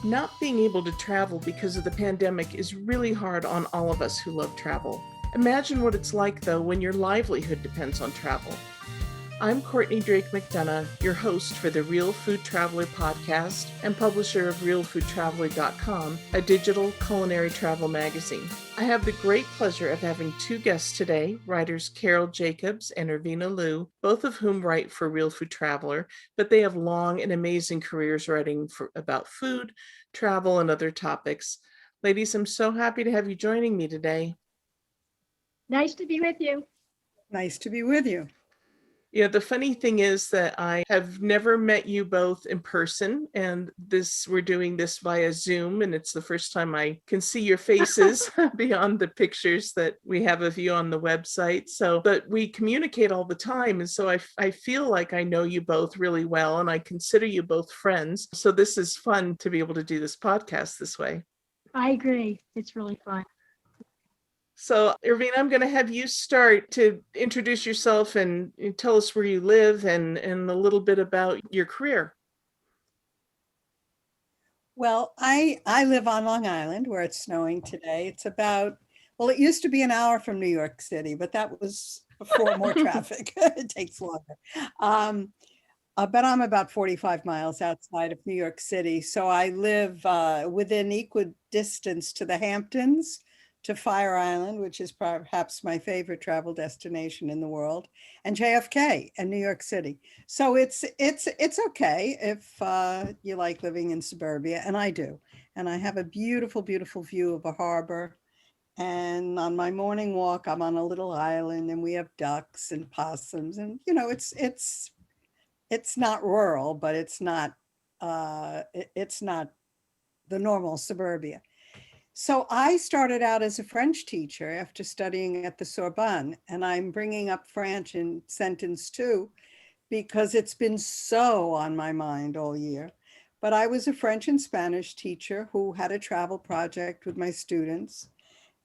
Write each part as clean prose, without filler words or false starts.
Not being able to travel because of the pandemic is really hard on all of us who love travel. Imagine what it's like, though, when your livelihood depends on travel. I'm Courtney Drake McDonough, your host for the Real Food Traveler podcast and publisher of RealFoodTraveler.com, a digital culinary travel magazine. I have the great pleasure of having two guests today, writers Carol Jacobs and Irvina Liu, both of whom write for Real Food Traveler, but they have long and amazing careers writing about food, travel, and other topics. Ladies, I'm so happy to have you joining me today. Nice to be with you. Nice to be with you. Yeah, the funny thing is that I have never met you both in person, and we're doing this via Zoom, and it's the first time I can see your faces beyond the pictures that we have of you on the website. But we communicate all the time, and so I feel like I know you both really well, and I consider you both friends. So this is fun to be able to do this podcast this way. I agree. It's really fun. So, Irvina, I'm going to have you start to introduce yourself and tell us where you live and a little bit about your career. Well, I live on Long Island where it's snowing today. It's about, well, it used to be an hour from New York City, but that was before more traffic. It takes longer. But I'm about 45 miles outside of New York City. So I live within equidistance to the Hamptons, to Fire Island, which is perhaps my favorite travel destination in the world, and JFK and New York City. So it's okay if you like living in suburbia, and I do. And I have a beautiful, beautiful view of a harbor. And on my morning walk, I'm on a little island, and we have ducks and possums, and it's not rural, but it's not the normal suburbia. So I started out as a French teacher after studying at the Sorbonne, and I'm bringing up French in sentence two because it's been so on my mind all year. But I was a French and Spanish teacher who had a travel project with my students.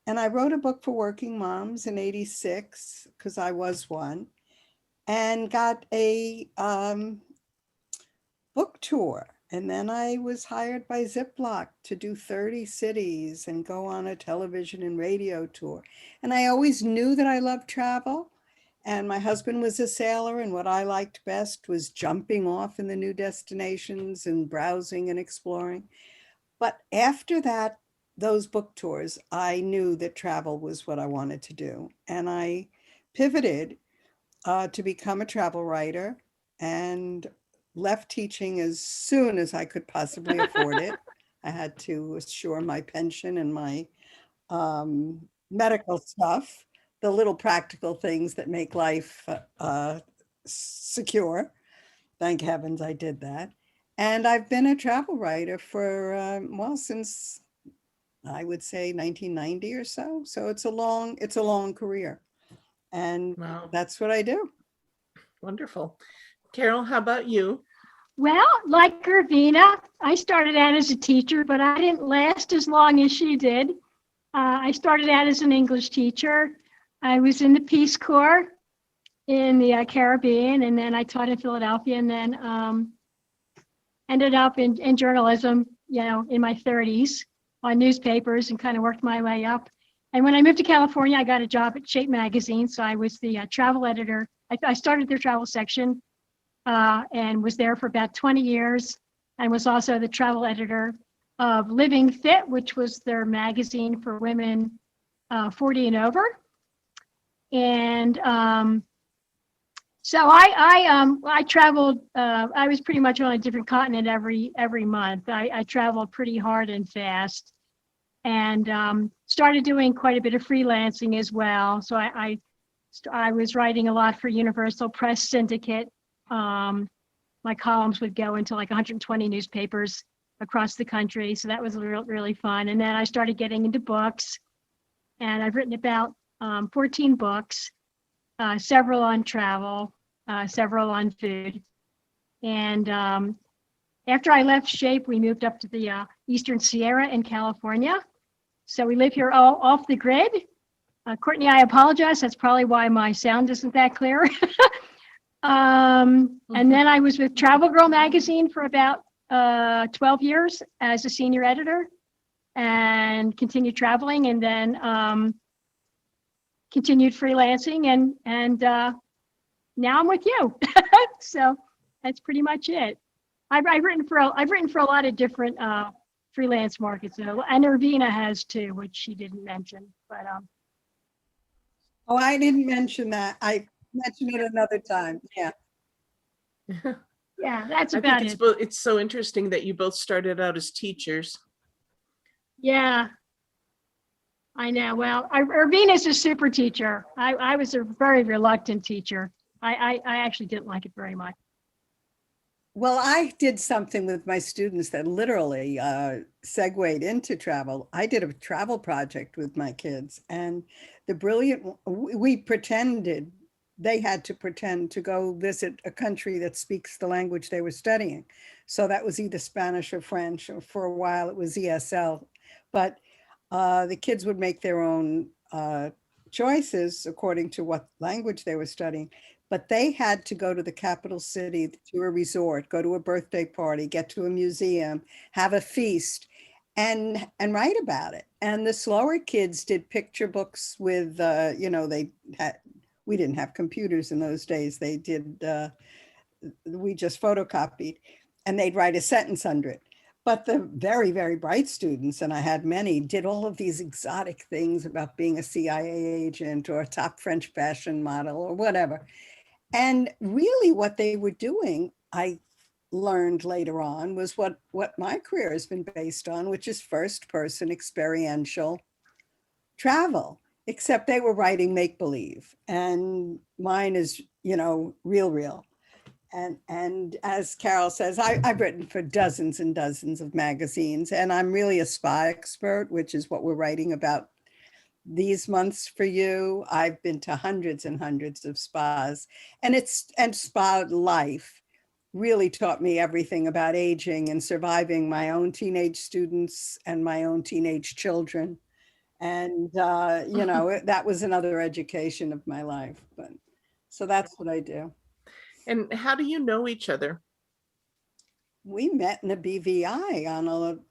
And I wrote a book for working moms in '86, because I was one, and got a book tour. And then I was hired by Ziploc to do 30 cities and go on a television and radio tour. And I always knew that I loved travel. And my husband was a sailor, and what I liked best was jumping off in the new destinations and browsing and exploring. But after that, those book tours, I knew that travel was what I wanted to do. And I pivoted to become a travel writer and left teaching as soon as I could possibly afford it. I had to assure my pension and my medical stuff, the little practical things that make life secure. Thank heavens I did that. And I've been a travel writer for, since I would say 1990 or so. So it's a long career. And wow, that's what I do. Wonderful. Carol, how about you? Well, like Irvina, I started out as a teacher, but I didn't last as long as she did. I started out as an English teacher. I was in the Peace Corps in the Caribbean, and then I taught in Philadelphia, and then ended up in journalism, in my 30s on newspapers, and kind of worked my way up. And when I moved to California, I got a job at Shape Magazine. So I was the travel editor. I started their travel section and was there for about 20 years, and was also the travel editor of Living Fit, which was their magazine for women 40 and over. And so I traveled. I was pretty much on a different continent every month. I traveled pretty hard and fast, and started doing quite a bit of freelancing as well. So I was writing a lot for Universal Press Syndicate. My columns would go into like 120 newspapers across the country. So that was really fun. And then I started getting into books, and I've written about 14 books, several on travel, several on food. And after I left Shape, we moved up to the Eastern Sierra in California. So we live here all off the grid. Courtney, I apologize. That's probably why my sound isn't that clear. And then I was with Travel Girl magazine for about 12 years as a senior editor and continued traveling, and then continued freelancing, and now I'm with you. So that's pretty much it. I've written for a lot of different freelance markets, and Irvina has too, which she didn't mention. But Oh, I didn't mention that. I mentioned it another time. Yeah. yeah, that's I about think it. it's so interesting that you both started out as teachers. Yeah, I know. Well, Irvina's a super teacher. I was a very reluctant teacher. I actually didn't like it very much. Well, I did something with my students that literally segued into travel. I did a travel project with my kids, and we pretended, they had to pretend to go visit a country that speaks the language they were studying. So that was either Spanish or French, or for a while it was ESL. But the kids would make their own choices according to what language they were studying. But they had to go to the capital city, to a resort, go to a birthday party, get to a museum, have a feast, and write about it. And the slower kids did picture books with, we didn't have computers in those days. They did, we just photocopied, and they'd write a sentence under it. But the very, very bright students, and I had many, did all of these exotic things about being a CIA agent or a top French fashion model or whatever. And really what they were doing, I learned later on, was what my career has been based on, which is first person experiential travel, except they were writing make-believe. And mine is, real. And as Carol says, I've written for dozens and dozens of magazines, and I'm really a spa expert, which is what we're writing about these months for you. I've been to hundreds and hundreds of spas, and spa life really taught me everything about aging and surviving my own teenage students and my own teenage children. And, that was another education of my life. But so that's what I do. And how do you know each other? We met in a BVI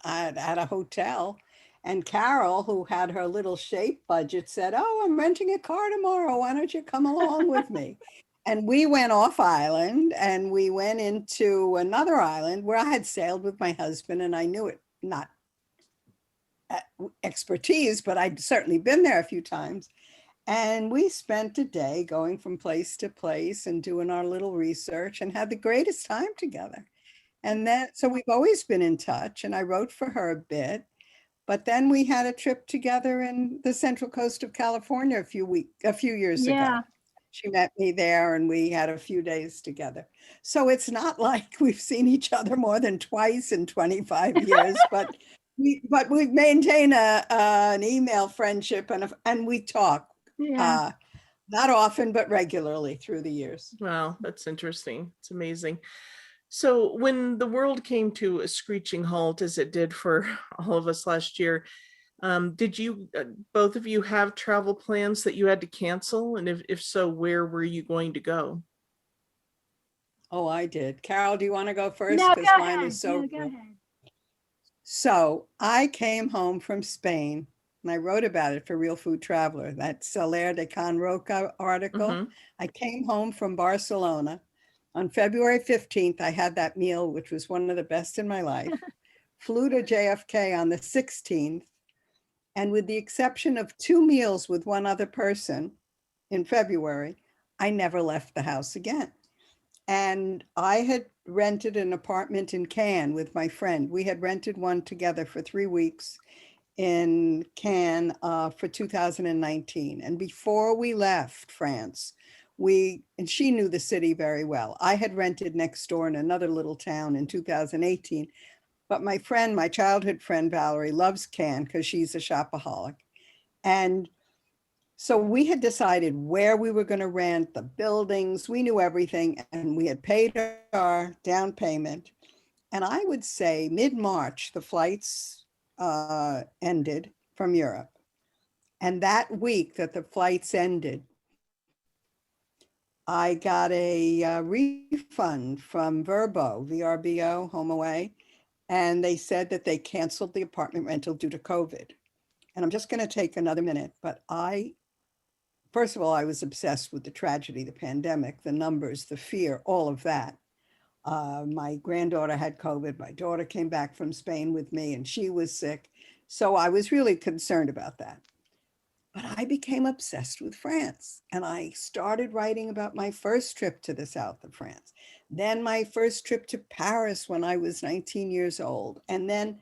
at a hotel. And Carol, who had her little shape budget, said, "Oh, I'm renting a car tomorrow. Why don't you come along with me?" And we went off island, and we went into another island where I had sailed with my husband, and I knew it, not expertise, but I'd certainly been there a few times. And we spent a day going from place to place and doing our little research and had the greatest time together. And then, so we've always been in touch, and I wrote for her a bit. But then we had a trip together in the Central Coast of California a few years ago. Yeah. She met me there, and we had a few days together. So it's not like we've seen each other more than twice in 25 years, but we maintain an email friendship, and we talk, Yeah. not often, but regularly through the years. Wow, that's interesting. It's amazing. So when the world came to a screeching halt, as it did for all of us last year, did you, both of you, have travel plans that you had to cancel? And if so, where were you going to go? Oh, I did. Carol, do you want to go first? No, Because go mine ahead. is so No, go real. ahead. So I came home from Spain, and I wrote about it for Real Food Traveler, that Soler de Can Roca article. Mhm. I came home from Barcelona. On February 15th, I had that meal, which was one of the best in my life. Flew to JFK on the 16th. And with the exception of 2 meals with one other person in February, I never left the house again. And I had rented an apartment in Cannes with my friend. We had rented one together for 3 weeks in Cannes for 2019. And before we left France, and she knew the city very well. I had rented next door in another little town in 2018. But my friend, my childhood friend, Valerie, loves Cannes because she's a shopaholic. And so we had decided where we were going to rent, the buildings, we knew everything, and we had paid our down payment. And I would say mid-March, the flights ended from Europe. And that week that the flights ended, I got a refund from Vrbo, VRBO, HomeAway, and they said that they canceled the apartment rental due to COVID. And I'm just going to take another minute, but first of all, I was obsessed with the tragedy, the pandemic, the numbers, the fear, all of that. My granddaughter had COVID. My daughter came back from Spain with me and she was sick. So I was really concerned about that. But I became obsessed with France and I started writing about my first trip to the south of France, then my first trip to Paris when I was 19 years old. And then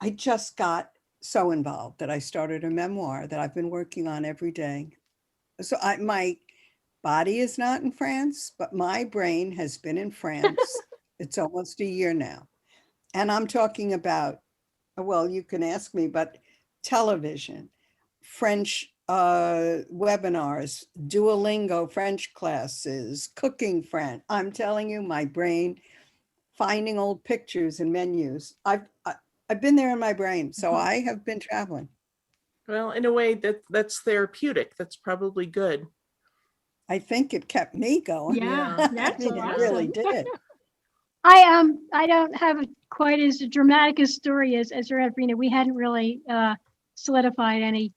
I just got so involved that I started a memoir that I've been working on every day. So my body is not in France, but my brain has been in France. It's almost a year now. And I'm talking about, well, you can ask me, but television, French webinars, Duolingo French classes, cooking French. I'm telling you, my brain, finding old pictures and menus. I've been there in my brain, so I have been traveling. Well, in a way that's therapeutic. That's probably good. I think it kept me going. Yeah, Yeah. that's I mean, it really awesome. did. I don't have quite as dramatic a story as Rena. We hadn't really solidified any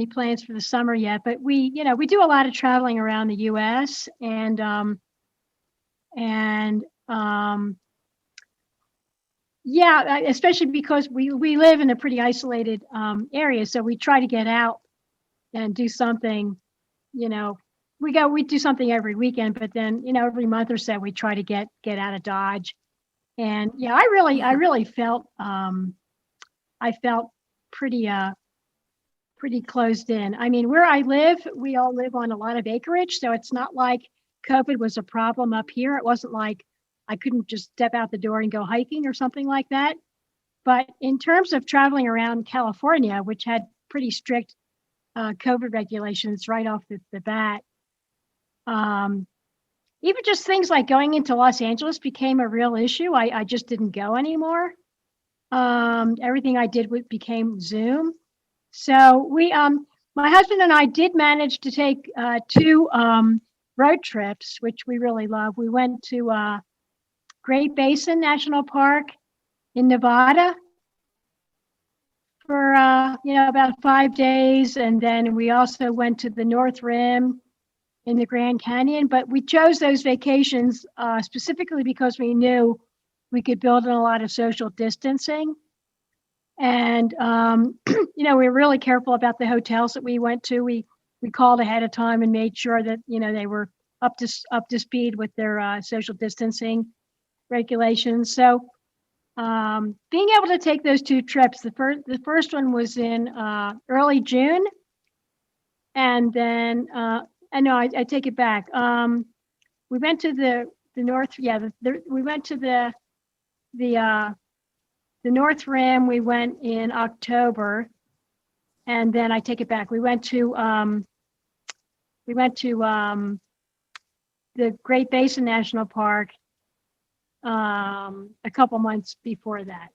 plans for the summer yet, but we do a lot of traveling around the US and yeah, especially because we live in a pretty isolated area, so we try to get out and do something. We do something every weekend, but then every month or so we try to get out of Dodge. And yeah, I really felt I felt pretty pretty closed in. I mean, where I live, we all live on a lot of acreage, so it's not like COVID was a problem up here. It wasn't like I couldn't just step out the door and go hiking or something like that. But in terms of traveling around California, which had pretty strict COVID regulations right off the bat, even just things like going into Los Angeles became a real issue. I just didn't go anymore. Everything I did became Zoom. So my husband and I did manage to take 2 road trips, which we really love. We went to Great Basin National Park in Nevada for about 5 days, and then we also went to the North Rim in the Grand Canyon. But we chose those vacations specifically because we knew we could build in a lot of social distancing. And we were really careful about the hotels that we went to. We called ahead of time and made sure that they were up to speed with their social distancing regulations. So being able to take those 2 trips, the first one was in early June, and then I take it back. We went to the North. Yeah, we went to the North Rim. We went in October, and then I take it back. We went to the Great Basin National Park a couple months before that.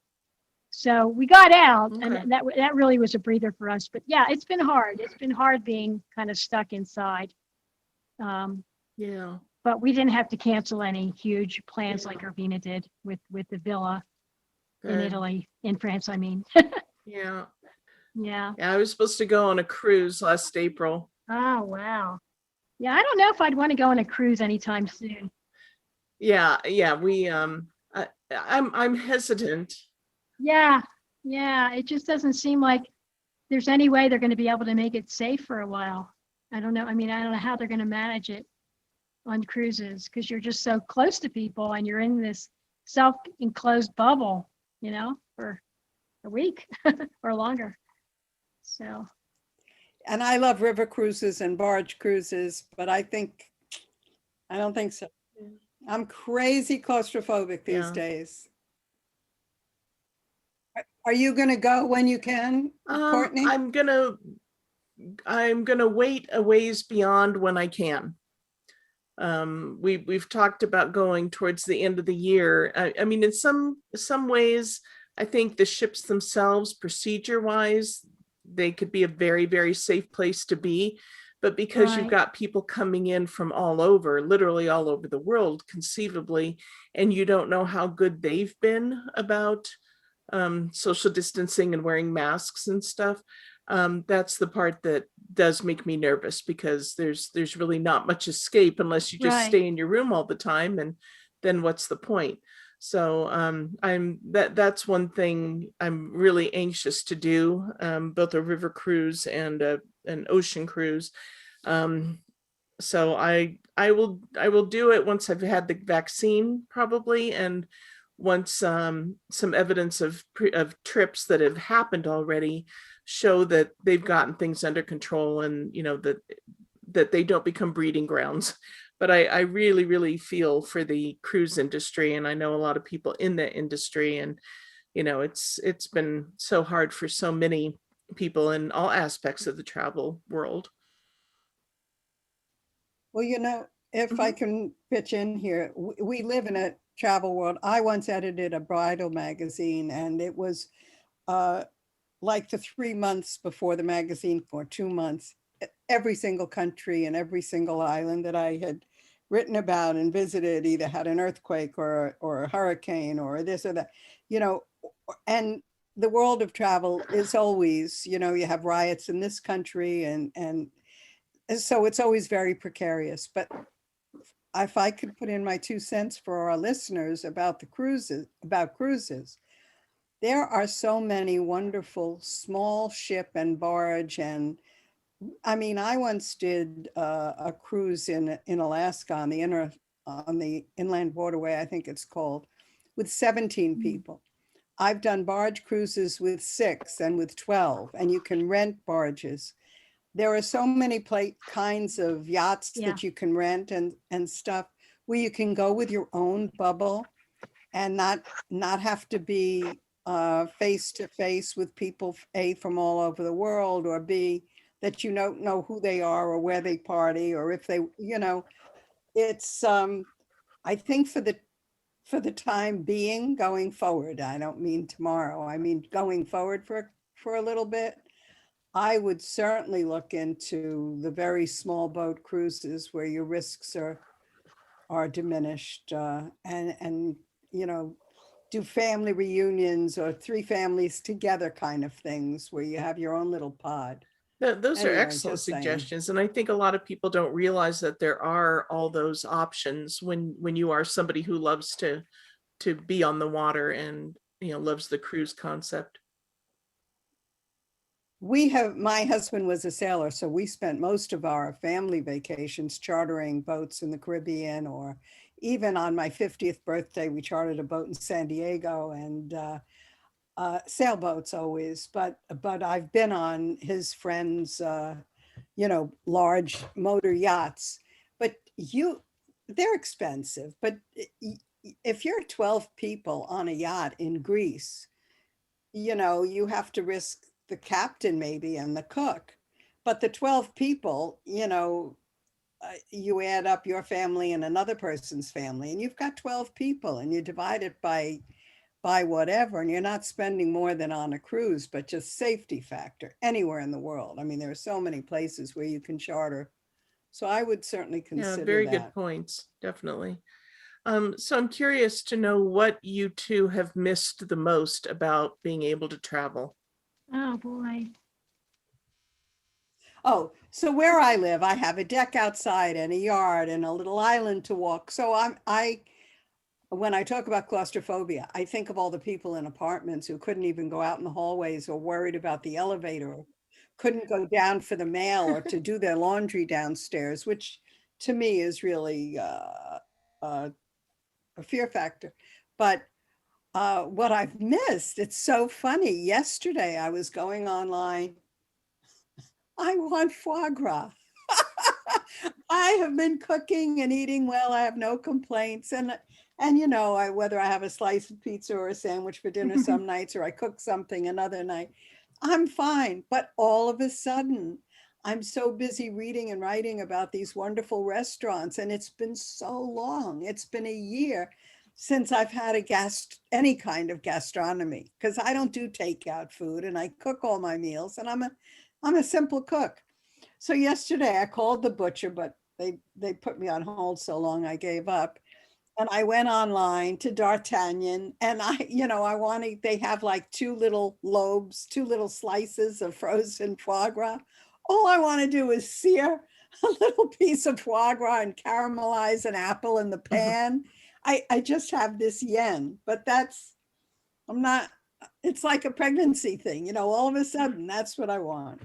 So we got out, Okay. and that really was a breather for us. But yeah, it's been hard. It's been hard being kind of stuck inside. Yeah. But we didn't have to cancel any huge plans like Irvina did with the villa in Good. Italy, in France, I mean. Yeah. Yeah. Yeah. I was supposed to go on a cruise last April. Oh, wow. Yeah, I don't know if I'd want to go on a cruise anytime soon. Yeah. Yeah. I'm hesitant. Yeah. Yeah. It just doesn't seem like there's any way they're going to be able to make it safe for a while. I don't know. I mean, I don't know how they're going to manage it on cruises because you're just so close to people and you're in this self-enclosed bubble, for a week or longer. So. And I love river cruises and barge cruises, but I don't think so. Yeah. I'm crazy claustrophobic these Yeah. days. Are you going to go when you can, Courtney? I'm gonna wait a ways beyond when I can. We've talked about going towards the end of the year. I mean, in some ways, I think the ships themselves, procedure-wise, they could be a very, very safe place to be. But because you've Right. got people coming in from all over, literally all over the world, conceivably, and you don't know how good they've been about social distancing and wearing masks and stuff. That's the part that does make me nervous, because there's really not much escape unless you just Right. stay in your room all the time, and then what's the point? So that's one thing I'm really anxious to do, both a river cruise and an ocean cruise. Um, so I will do it once I've had the vaccine, probably, and once some evidence of trips that have happened already show that they've gotten things under control, and that they don't become breeding grounds. But I really, really feel for the cruise industry, and I know a lot of people in the industry, and it's been so hard for so many people in all aspects of the travel world. Well, if I Mhm. can pitch in here, we live in a travel world. I once edited a bridal magazine, and it was uh, like the 3 months before the magazine, for 2 months, every single country and every single island that I had written about and visited either had an earthquake or a hurricane or this or that, you know, and the world of travel is always, you have riots in this country and so it's always very precarious. But if I could put in my 2 cents for our listeners about cruises, there are so many wonderful small ship and barge. And I mean, I once did a cruise in Alaska on the inland waterway, I think it's called, with 17 Mm. people. I've done barge cruises with 6 and with 12, and you can rent barges. There are so many kinds of yachts Yeah. that you can rent and stuff, where you can go with your own bubble and not have to be face to face with people, A, from all over the world, or B, that you don't know who they are or where they party, or if they, it's I think for the time being, going forward, I don't mean tomorrow, I mean going forward for a little bit, I would certainly look into the very small boat cruises where your risks are diminished, and you know do family reunions or 3 families together kind of things where you have your own little pod. Those are Anyway, excellent just saying. suggestions, and I think a lot of people don't realize that there are all those options when you are somebody who loves to be on the water, and loves the cruise concept. My husband was a sailor, so we spent most of our family vacations chartering boats in the Caribbean, or even on my 50th birthday, we chartered a boat in San Diego, and sailboats always. But I've been on his friends' large motor yachts. But they're expensive. But if you're 12 people on a yacht in Greece, you have to risk the captain maybe and the cook. But the 12 people, you add up your family and another person's family, and you've got 12 people, and you divide it by whatever, and you're not spending more than on a cruise. But just safety factor anywhere in the world. I mean, there are so many places where you can charter. So I would certainly Yeah, consider very good that. points, definitely. So I'm curious to know what you two have missed the most about being able to travel. Oh, boy. Oh, so where I live, I have a deck outside and a yard and a little island to walk. So when I talk about claustrophobia, I think of all the people in apartments who couldn't even go out in the hallways, or worried about the elevator, or couldn't go down for the mail or to do their laundry downstairs, which to me is really uh, a fear factor. But what I've missed, it's so funny. Yesterday, I was going online. I want foie gras. I have been cooking and eating well. I have no complaints. And whether I have a slice of pizza or a sandwich for dinner some nights, or I cook something another night, I'm fine. But all of a sudden, I'm so busy reading and writing about these wonderful restaurants, and it's been so long. It's been a year since I've had any kind of gastronomy, because I don't do takeout food, and I cook all my meals, and I'm a simple cook. So yesterday I called the butcher, but they put me on hold so long I gave up. And I went online to D'Artagnan and I wanted, they have like two little lobes, two little slices of frozen foie gras. All I want to do is sear a little piece of foie gras and caramelize an apple in the pan. I just have this yen, but I'm not, it's like a pregnancy thing, all of a sudden, that's what I want.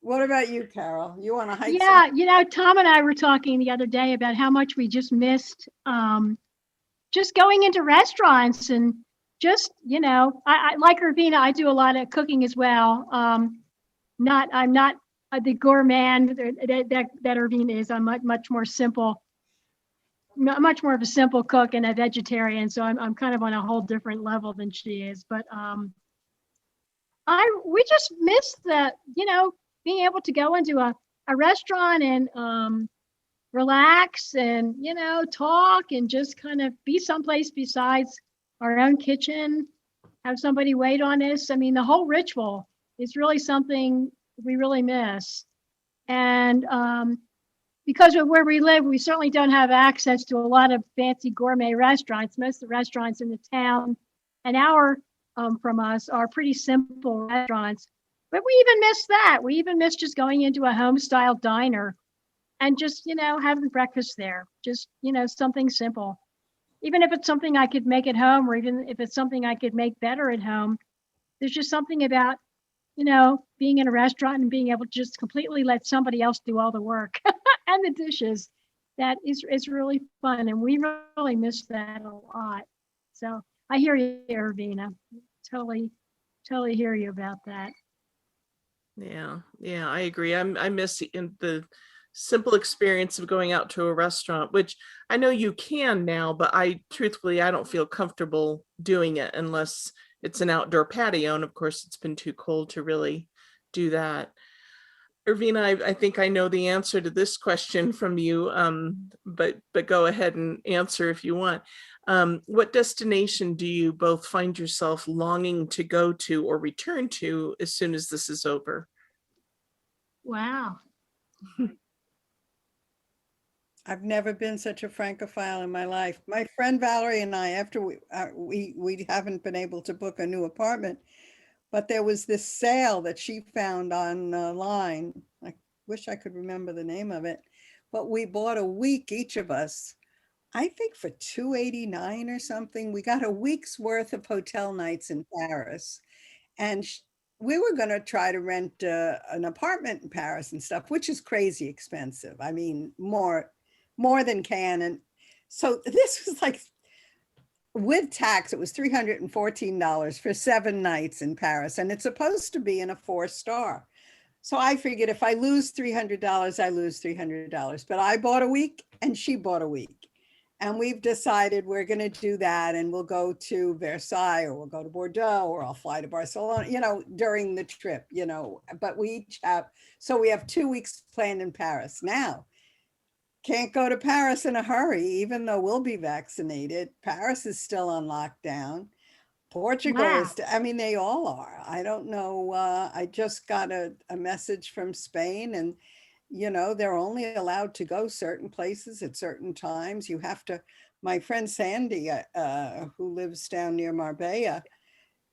What about you, Carol? You want to hike? Yeah, Tom and I were talking the other day about how much we just missed just going into restaurants and just, I like Irvina, I do a lot of cooking as well. I'm not the gourmand that Irvina is. I'm much more simple, much more of a simple cook and a vegetarian. So I'm kind of on a whole different level than she is. But we just miss the, being able to go into a restaurant and relax and, talk and just kind of be someplace besides our own kitchen, have somebody wait on us. I mean, the whole ritual is really something we really miss. And because of where we live, we certainly don't have access to a lot of fancy gourmet restaurants. Most of the restaurants in the town an hour from us are pretty simple restaurants. But we even miss that. We even miss just going into a home style diner and just, having breakfast there. Just, something simple. Even if it's something I could make at home, or even if it's something I could make better at home, there's just something about, being in a restaurant and being able to just completely let somebody else do all the work and the dishes. That is really fun. And we really miss that a lot. So I hear you, Irvina. Totally hear you about that. Yeah, I agree. I miss in the simple experience of going out to a restaurant, which I know you can now, but truthfully, I don't feel comfortable doing it unless it's an outdoor patio. And of course, it's been too cold to really do that. Irvina, I think I know the answer to this question from you, but go ahead and answer if you want. What destination do you both find yourself longing to go to or return to as soon as this is over? Wow. I've never been such a Francophile in my life. My friend Valerie and I, after we haven't been able to book a new apartment, but there was this sale that she found online. I wish I could remember the name of it, but we bought a week, each of us, I think for $289 or something. We got a week's worth of hotel nights in Paris. And we were going to try to rent an apartment in Paris and stuff, which is crazy expensive. I mean, more than can. And so this was like, with tax, it was $314 for 7 nights in Paris. And it's supposed to be in a 4-star. So I figured if I lose $300, I lose $300. But I bought a week and she bought a week. And we've decided we're going to do that. And we'll go to Versailles, or we'll go to Bordeaux, or I'll fly to Barcelona, during the trip, but we each have, so we have 2 weeks planned in Paris. Now, can't go to Paris in a hurry, even though we'll be vaccinated. Paris is still on lockdown. Portugal is, they all are. I don't know. I just got a message from Spain, and, they're only allowed to go certain places at certain times. You have to, my friend Sandy, who lives down near Marbella,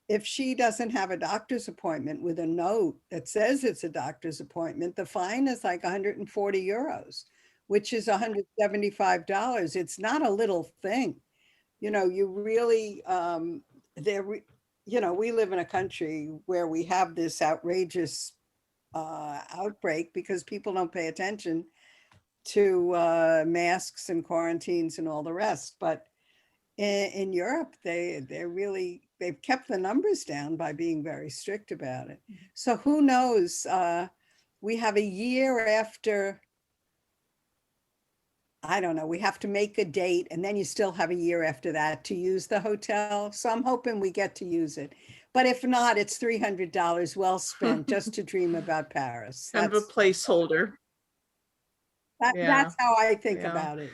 if she doesn't have a doctor's appointment with a note that says it's a doctor's appointment, the fine is like 140 euros. Which is $175. It's not a little thing. You really, we live in a country where we have this outrageous outbreak because people don't pay attention to masks and quarantines and all the rest. But in Europe, they've kept the numbers down by being very strict about it. So who knows? We have a year after, I don't know, we have to make a date, and then you still have a year after that to use the hotel. So I'm hoping we get to use it. But if not, it's $300 well spent just to dream about Paris. Kind of a placeholder. That's how I think about it,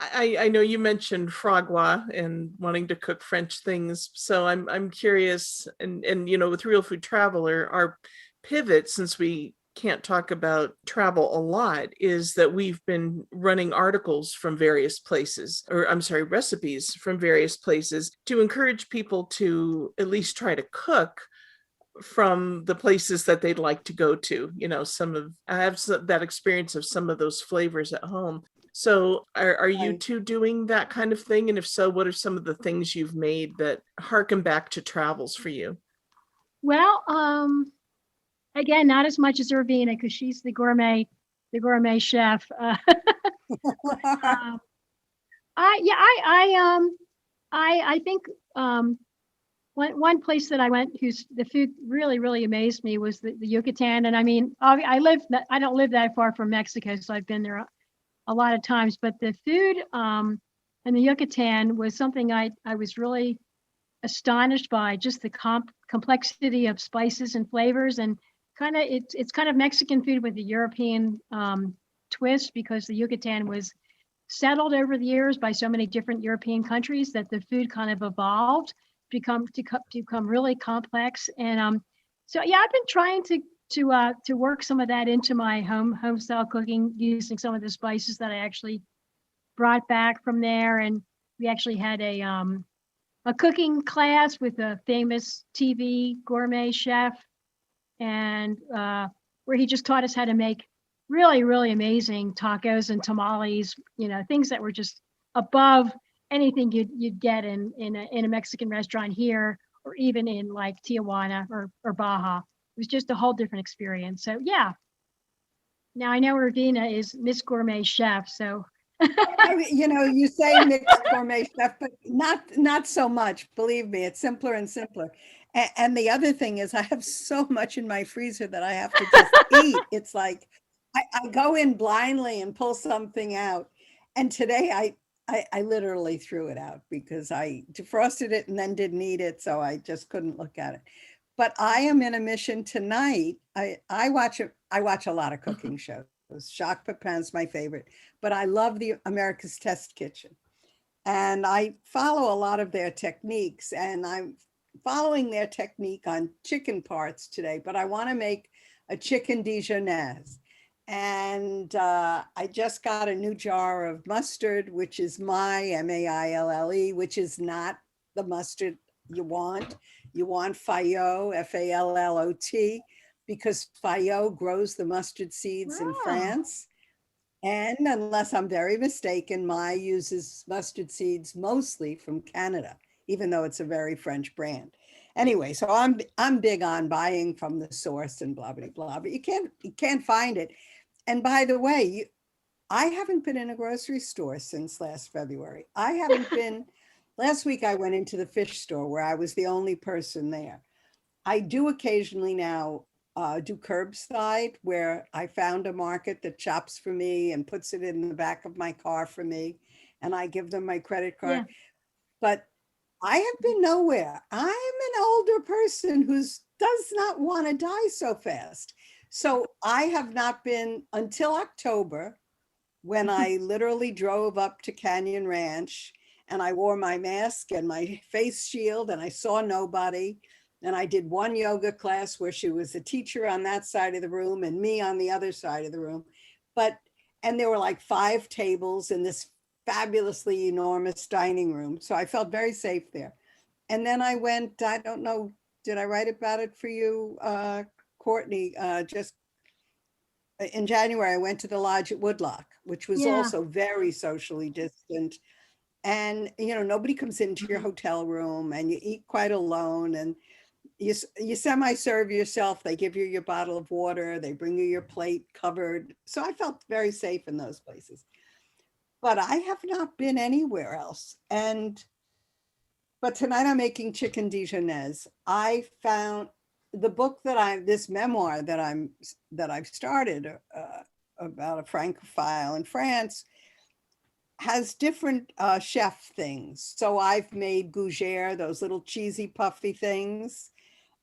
I know you mentioned foie gras and wanting to cook French things. So I'm curious, and with Real Food Traveler, our pivot, since we can't talk about travel a lot is that we've been running articles from various places, or I'm sorry, recipes from various places to encourage people to at least try to cook from the places that they'd like to go to. You know, I have that experience of some of those flavors at home. So are you Right. two doing that kind of thing? And if so, what are some of the things you've made that harken back to travels for you? Well, again, not as much as Irvina because she's the gourmet chef. Um, I think one place that I went whose the food really amazed me was the Yucatan. And I mean, I don't live that far from Mexico, so I've been there a lot of times. But the food in the Yucatan was something I was really astonished by, just the complexity of spices and flavors, and kind of it's kind of Mexican food with a European twist, because the Yucatan was settled over the years by so many different European countries that the food kind of evolved become really complex. And so yeah, I've been trying to work some of that into my home style cooking using some of the spices that I actually brought back from there. And we actually had a cooking class with a famous TV gourmet chef, and where he just taught us how to make really amazing tacos and tamales, things that were just above anything you'd get in a Mexican restaurant here, or even in like Tijuana or Baja. It was just a whole different experience. So yeah, now I know Ravina is Miss Gourmet Chef. So You say mixed gourmet chef, but not so much. Believe me, it's simpler and simpler. And the other thing is, I have so much in my freezer that I have to just eat. It's like I go in blindly and pull something out. And today I literally threw it out because I defrosted it and then didn't eat it, so I just couldn't look at it. But I am in a mission tonight. I watch a lot of cooking shows. Jacques Pepin's my favorite, but I love the America's Test Kitchen. And I follow a lot of their techniques, and I'm following their technique on chicken parts today, but I want to make a chicken Dijonnaise. And I just got a new jar of mustard, which is my Maille, which is not the mustard you want. You want Fayot, Fallot, because Fayot grows the mustard seeds in wow. France. And unless I'm very mistaken, Mai uses mustard seeds mostly from Canada, even though it's a very French brand. Anyway, so I'm big on buying from the source and blah blah blah, but you can't find it. And by the way, I haven't been in a grocery store since last February. I haven't been. Last week I went into the fish store where I was the only person there. I do occasionally now do curbside, where I found a market that chops for me and puts it in the back of my car for me, and I give them my credit card. Yeah. But I have been nowhere. I'm an older person who does not want to die so fast. So I have not been until October, when I literally drove up to Canyon Ranch and I wore my mask and my face shield and I saw nobody. And I did one yoga class where she was a teacher on that side of the room and me on the other side of the room. And there were like 5 tables in this fabulously enormous dining room. So I felt very safe there. And then I went, I don't know, did I write about it for you, Courtney? Just in January, I went to the lodge at Woodlock, which was Yeah. also very socially distant. And, nobody comes into your hotel room and you eat quite alone, and you semi-serve yourself. They give you your bottle of water. They bring you your plate covered. So I felt very safe in those places. But I have not been anywhere else. But tonight I'm making chicken Dijonnaise. I found the book this memoir that I've started about a Francophile in France has different chef things. So I've made gougere, those little cheesy puffy things.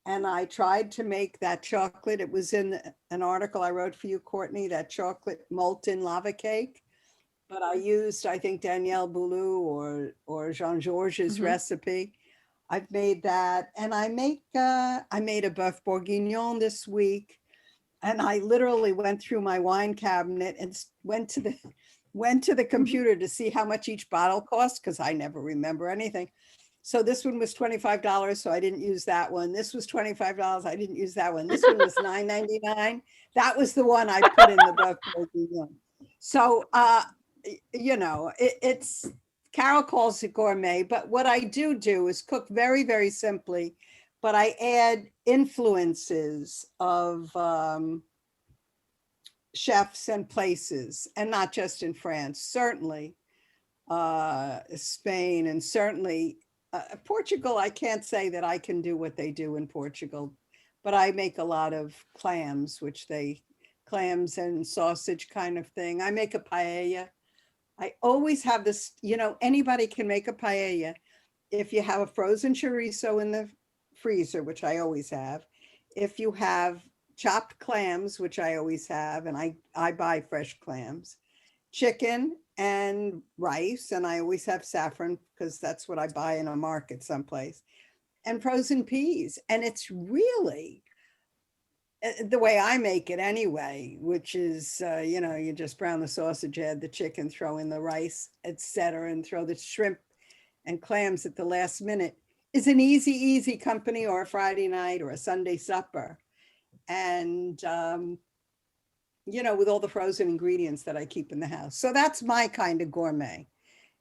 And I tried to make that chocolate. It was in an article I wrote for you, Courtney, that chocolate molten lava cake. But I used, I think, Danielle Boulou or Jean-Georges' Mhm. recipe. I've made that. And I made a boeuf bourguignon this week. And I literally went through my wine cabinet and went to the computer to see how much each bottle cost, because I never remember anything. So this one was $25, so I didn't use that one. This was $25, I didn't use that one. This one was $9.99. That was the one I put in the book. So it's Carol calls it gourmet, but what I do is cook very, very simply, but I add influences of chefs and places, and not just in France, certainly Spain, and certainly Portugal. I can't say that I can do what they do in Portugal, but I make a lot of clams and sausage kind of thing. I make a paella. I always have this, anybody can make a paella if you have a frozen chorizo in the freezer, which I always have. If you have chopped clams, which I always have, and I buy fresh clams, chicken and rice, and I always have saffron because that's what I buy in a market someplace, and frozen peas. And it's really the way I make it anyway, which is, you just brown the sausage, add the chicken, throw in the rice, etc., and throw the shrimp and clams at the last minute, is an easy company, or a Friday night or a Sunday supper. And, with all the frozen ingredients that I keep in the house. So that's my kind of gourmet.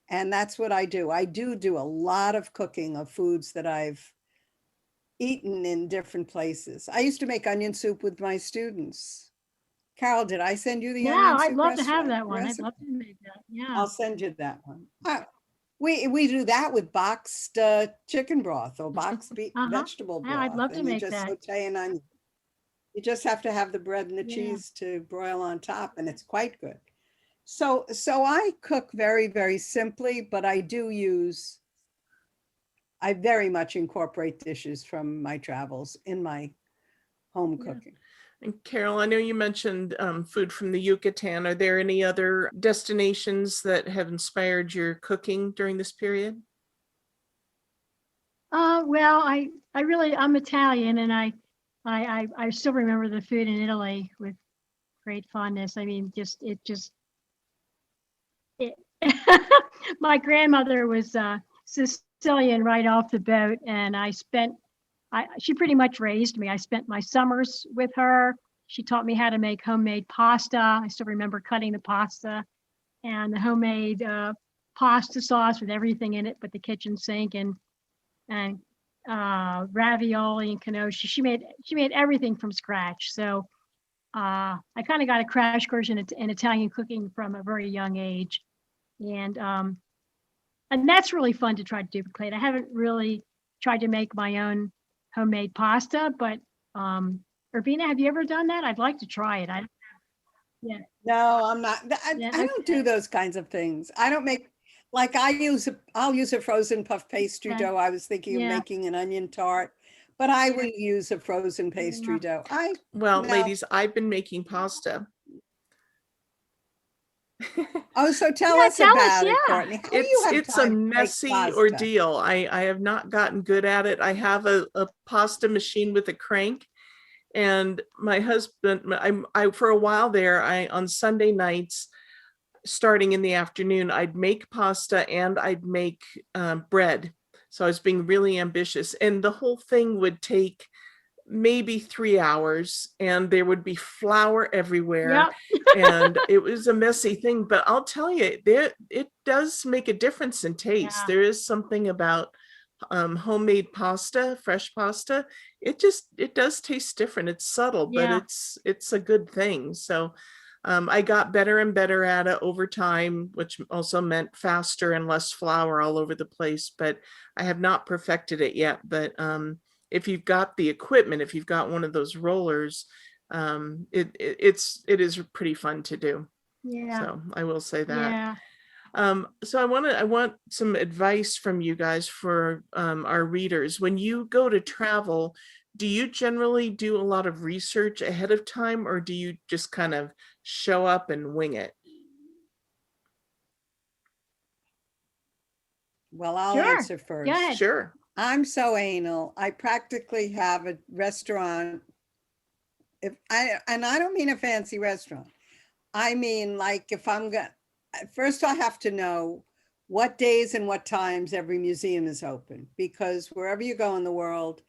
And that's what I do. I do a lot of cooking of foods that I've eaten in different places. I used to make onion soup with my students. Carol, did I send you the Yeah, onion soup I'd love to have restaurant that one. I'd recipe? love to make that. Yeah. I'll send you that one. We do that with boxed chicken broth or boxed vegetable broth. Yeah, I'd love to and you make just that. saute an onion. You just have to have the bread and the Yeah. cheese to broil on top, and it's quite good. So I cook very, very simply, but I very much incorporate dishes from my travels in my home Yeah. cooking. And Carol, I know you mentioned food from the Yucatan. Are there any other destinations that have inspired your cooking during this period? Well, I'm Italian, and I still remember the food in Italy with great fondness. I mean, my grandmother was Sicilian right off the boat, and she pretty much raised me. I spent my summers with her. She taught me how to make homemade pasta. I still remember cutting the pasta and the homemade pasta sauce with everything in it but the kitchen sink, and ravioli and gnocchi. She made everything from scratch. So I kind of got a crash course in Italian cooking from a very young age, and that's really fun to try to duplicate. I haven't really tried to make my own homemade pasta, but Urbina, have you ever done that? I'd like to try it. Yeah. No, I'm not. I Yeah, don't do those kinds of things. I don't make, like I'll use a frozen puff pastry Okay. dough. I was thinking of Yeah. making an onion tart, but I will use a frozen pastry dough. Well, No. ladies, I've been making pasta. Oh, so tell Yeah, us tell us, about it, yeah. Courtney. How do you have It's a time to make messy pasta? ordeal. I have not gotten good at it. I have a pasta machine with a crank, and my husband, I for a while there, on Sunday nights, starting in the afternoon, I'd make pasta and I'd make bread. So I was being really ambitious, and the whole thing would take maybe 3 hours, and there would be flour everywhere. Yep. And it was a messy thing, but I'll tell you, it does make a difference in taste. Yeah. There is something about homemade pasta, fresh pasta. It does taste different. It's subtle, but Yeah. it's a good thing. So I got better and better at it over time, which also meant faster and less flour all over the place, but I have not perfected it yet. But if you've got the equipment, if you've got one of those rollers, it is pretty fun to do. Yeah. So I will say that. Yeah. So I want some advice from you guys for our readers. When you go to travel, do you generally do a lot of research ahead of time, or do you just kind of show up and wing it? Well, I'll Sure. answer first. Go ahead. Sure. I'm so anal. I practically have a restaurant and I don't mean a fancy restaurant. I mean, like if I'm going, first I have to know what days and what times every museum is open, because wherever you go in the world,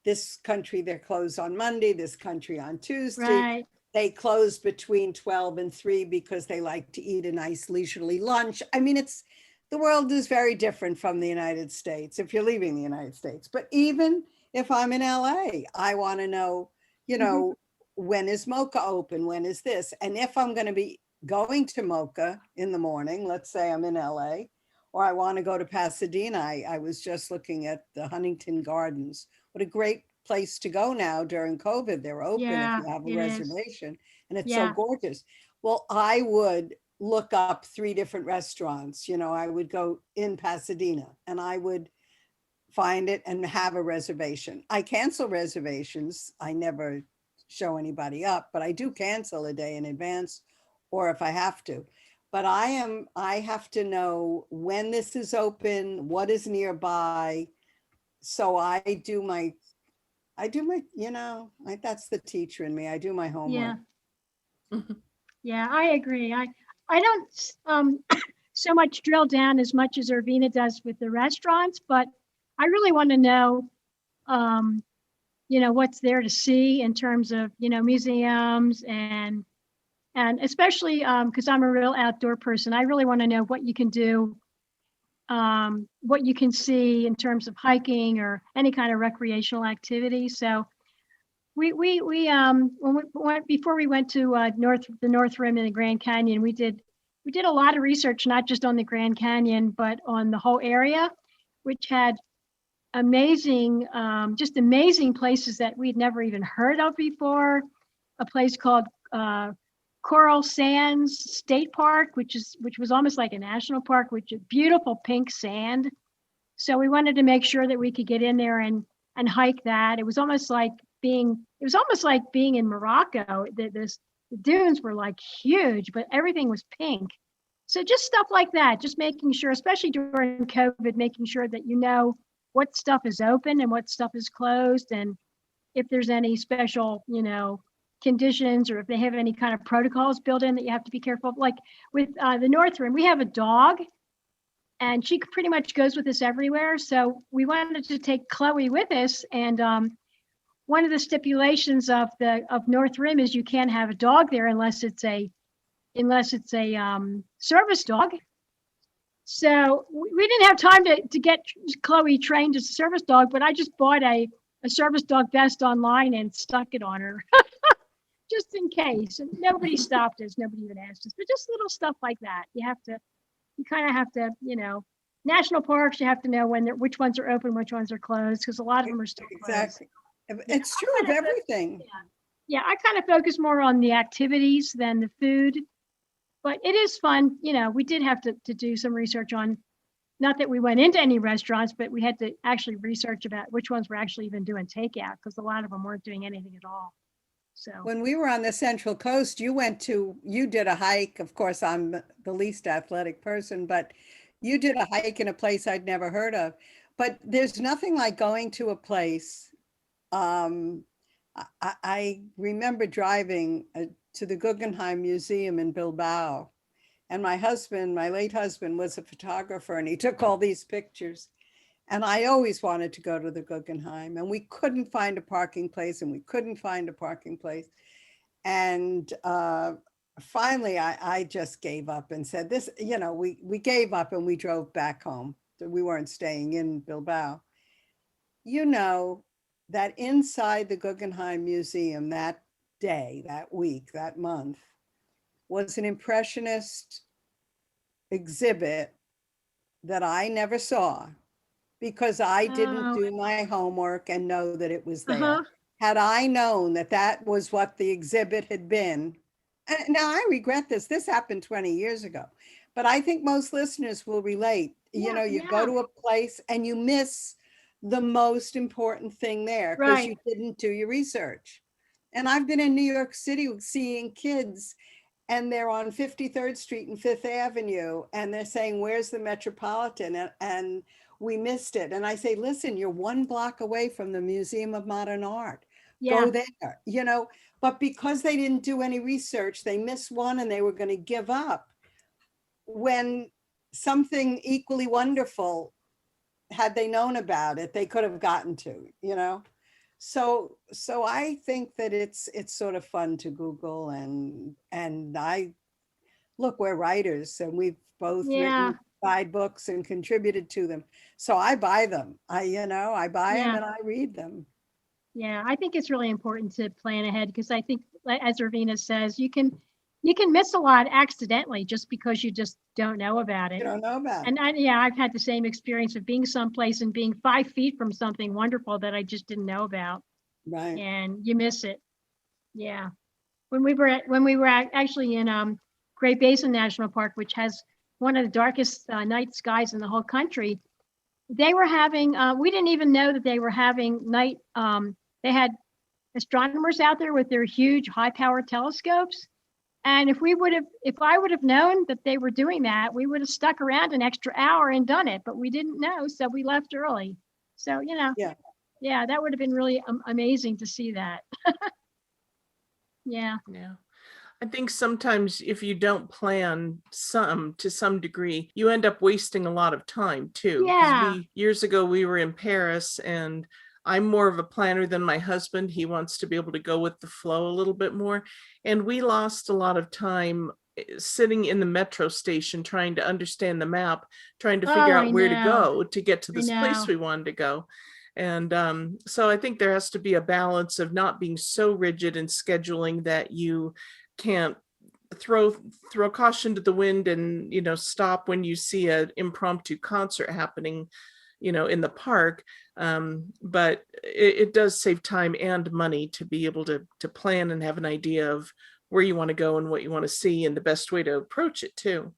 this country, they're closed on Monday, this country on Tuesday. Right. They close between 12 and 3 because they like to eat a nice leisurely lunch. I mean, the world is very different from the United States if you're leaving the United States. But even if I'm in LA, I want to know, you Mhm. know, when is Mocha open? When is this? And if I'm going to be going to Mocha in the morning, let's say I'm in LA, or I want to go to Pasadena, I was just looking at the Huntington Gardens. What a great place to go now during COVID. They're open if Yeah, you have a it is. reservation, and it's so Yeah. gorgeous. Well, I would look up 3 different restaurants. You know, I would go in Pasadena and I would find it and have a reservation. I cancel reservations. I never show anybody up, but I do cancel a day in advance or if I have to. But I have to know when this is open, what is nearby. So that's the teacher in me. I do my Yeah. homework. Yeah, I agree. I don't so much drill down as much as Irvina does with the restaurants, but I really want to know, um, what's there to see in terms of, museums and especially because I'm a real outdoor person. I really want to know what you can do, what you can see in terms of hiking or any kind of recreational activity. So when we went before we went to the North Rim and the Grand Canyon, we did a lot of research, not just on the Grand Canyon, but on the whole area, which had just amazing places that we'd never even heard of before. A place called Coral Sands State Park, which was almost like a national park, which is beautiful pink sand. So we wanted to make sure that we could get in there and hike that. It was almost like being in Morocco. The dunes were like huge, but everything was pink. So just stuff like that, just making sure, especially during COVID, making sure that you know what stuff is open and what stuff is closed, and if there's any special, conditions, or if they have any kind of protocols built in that you have to be careful of. Like with the North Rim, we have a dog, and she pretty much goes with us everywhere. So we wanted to take Chloe with us, and one of the stipulations of North Rim is you can't have a dog there unless it's a service dog. So we didn't have time to get Chloe trained as a service dog, but I just bought a service dog vest online and stuck it on her just in case. And nobody stopped us, nobody even asked us, but just little stuff like that. You kind of have to, national parks, you have to know which ones are open, which ones are closed, because a lot of them are still closed. Exactly. It's true of everything. Yeah, I kind of focus more on the activities than the food, but it is fun. We did have to do some research on, not that we went into any restaurants, but we had to actually research about which ones were actually even doing takeout, because a lot of them weren't doing anything at all. So When we were on the Central Coast, you did a hike. Of course, I'm the least athletic person, but you did a hike in a place I'd never heard of. But there's nothing like going to a place. I remember driving to the Guggenheim Museum in Bilbao, and my late husband was a photographer, and he took all these pictures. And I always wanted to go to the Guggenheim, and we couldn't find a parking place, and we couldn't find a parking place. And finally, I just gave up and said, we gave up and we drove back home. We weren't staying in Bilbao. You know that inside the Guggenheim Museum that day, that week, that month, was an impressionist exhibit that I never saw, because I didn't do my homework and know that it was there. Had I known that that was what the exhibit had been, and now I regret this. This happened 20 years ago, but I think most listeners will relate. You go to a place and you miss the most important thing there because you didn't do your research. And I've been in New York City seeing kids, and they're on 53rd Street and Fifth Avenue, and they're saying, where's the Metropolitan? And we missed it. And I say, listen, you're 1 block away from the Museum of Modern Art. Yeah, go there, but because they didn't do any research, they missed one and they were going to give up when something equally wonderful, had they known about it, they could have gotten to. So I think that it's sort of fun to Google, and I look, we're writers and we've both yeah, written guidebooks and contributed to them. So I buy them. I buy them yeah, and I read them. yeah. I think it's really important to plan ahead because I think, as Ravina says, you can miss a lot accidentally just because you just don't know about You it. don't know about it. And yeah, I've had the same experience of being someplace and being 5 feet from something wonderful that I just didn't know about, Right. and you miss it. Yeah. Actually in Great Basin National Park, which has one of the darkest night skies in the whole country, they were having. We didn't even know that they were having night. They had astronomers out there with their huge high-powered telescopes. And if I would have known that they were doing that, we would have stuck around an extra hour and done it. But we didn't know, so we left early. So Yeah. yeah, that would have been really amazing to see that. Yeah. Yeah. I think sometimes if you don't plan to some degree, you end up wasting a lot of time too. Because Yeah. years ago, we were in Paris, and I'm more of a planner than my husband. He wants to be able to go with the flow a little bit more. And we lost a lot of time sitting in the metro station trying to understand the map, trying to figure Oh, out I where to know. go to get to I this place know. we wanted to go. And so I think there has to be a balance of not being so rigid in scheduling that you can't throw caution to the wind and stop when you see an impromptu concert happening in the park. But it does save time and money to be able to plan and have an idea of where you want to go and what you want to see and the best way to approach it too.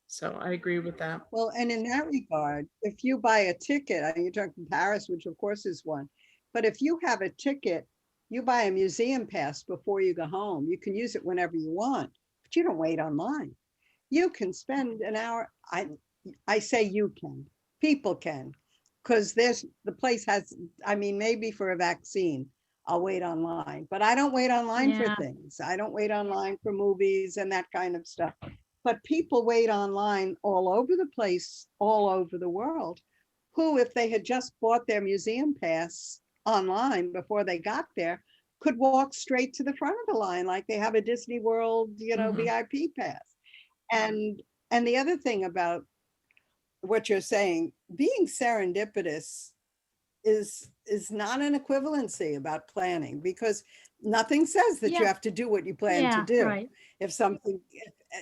So I agree with that. Well, and in that regard, if you buy a ticket, I mean, you're talking Paris, which of course is one, but if you have a ticket, you buy a museum pass before you go home. You can use it whenever you want, but you don't wait online. You can spend an hour. I say you can, people can, because the place has, I mean, maybe for a vaccine, I'll wait online, but I don't wait online for Yeah. things. I don't wait online for movies and that kind of stuff. But people wait online all over the place, all over the world, who, if they had just bought their museum pass online before they got there, could walk straight to the front of the line like they have a Disney World, Mhm. VIP pass. And the other thing about what you're saying, being serendipitous is not an equivalency about planning, because nothing says that you Yeah. have to do what you plan to Yeah. do. Right. If something,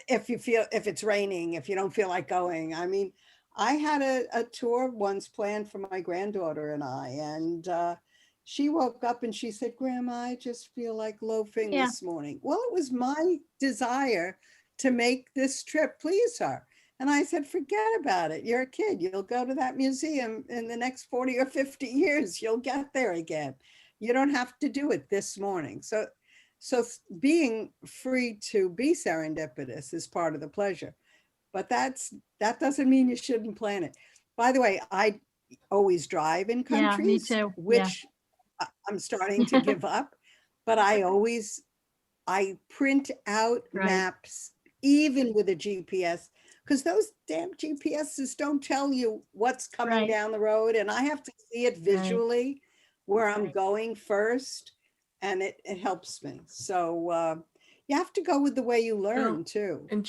if you feel, if it's raining, if you don't feel like going. I mean, I had a tour once planned for my granddaughter and I, and she woke up and she said, Grandma, I just feel like loafing Yeah. this morning. Well, it was my desire to make this trip please her. And I said, forget about it. You're a kid. You'll go to that museum in the next 40 or 50 years. You'll get there again. You don't have to do it this morning. So being free to be serendipitous is part of the pleasure. But that doesn't mean you shouldn't plan it. By the way, I always drive in Yeah. Me countries, too. Yeah. which I'm starting to give up, but I print out Right. maps, even with a GPS, because those damn GPSs don't tell you what's coming Right. down the road. And I have to see it Right. visually where I'm Right. going first. And it helps me. So you have to go with the way you learn too. And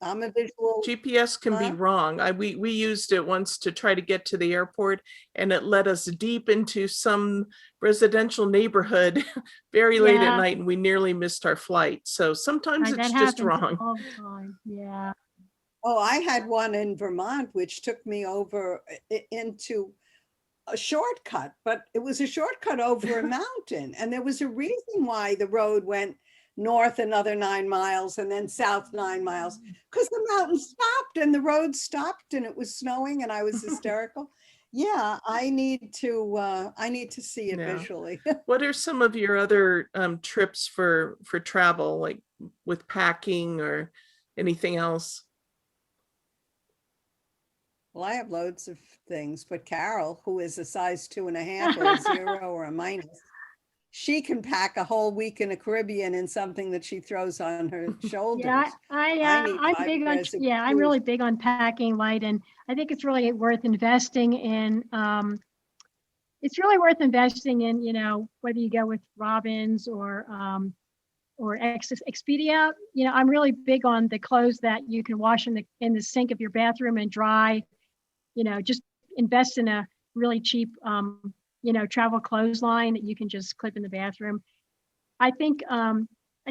I'm a visual, GPS can be huh? wrong. We used it once to try to get to the airport, and it led us deep into some residential neighborhood very late at Yeah. night, and we nearly missed our flight. So sometimes Right. That it's just happens wrong. all the time. Yeah. Oh, I had one in Vermont, which took me over into a shortcut, but it was a shortcut over a mountain. And there was a reason why the road went north another 9 miles and then south 9 miles, because the mountain stopped and the road stopped and it was snowing and I was hysterical. Yeah, I need to see it Yeah. visually. What are some of your other trips for travel, like with packing or anything else? Well, I have loads of things, but Carol, who is a size 2.5 or a 0 or a minus, she can pack a whole week in the Caribbean in something that she throws on her shoulders. Yeah, I need I'm 5 big on, pairs of yeah, I'm shoes. really big on packing light, and I think it's really worth investing in, you know, whether you go with Robbins or Expedia. You know, I'm really big on the clothes that you can wash in the sink of your bathroom and dry. You know, just invest in a really cheap, you know, travel clothesline that you can just clip in the bathroom. I think, I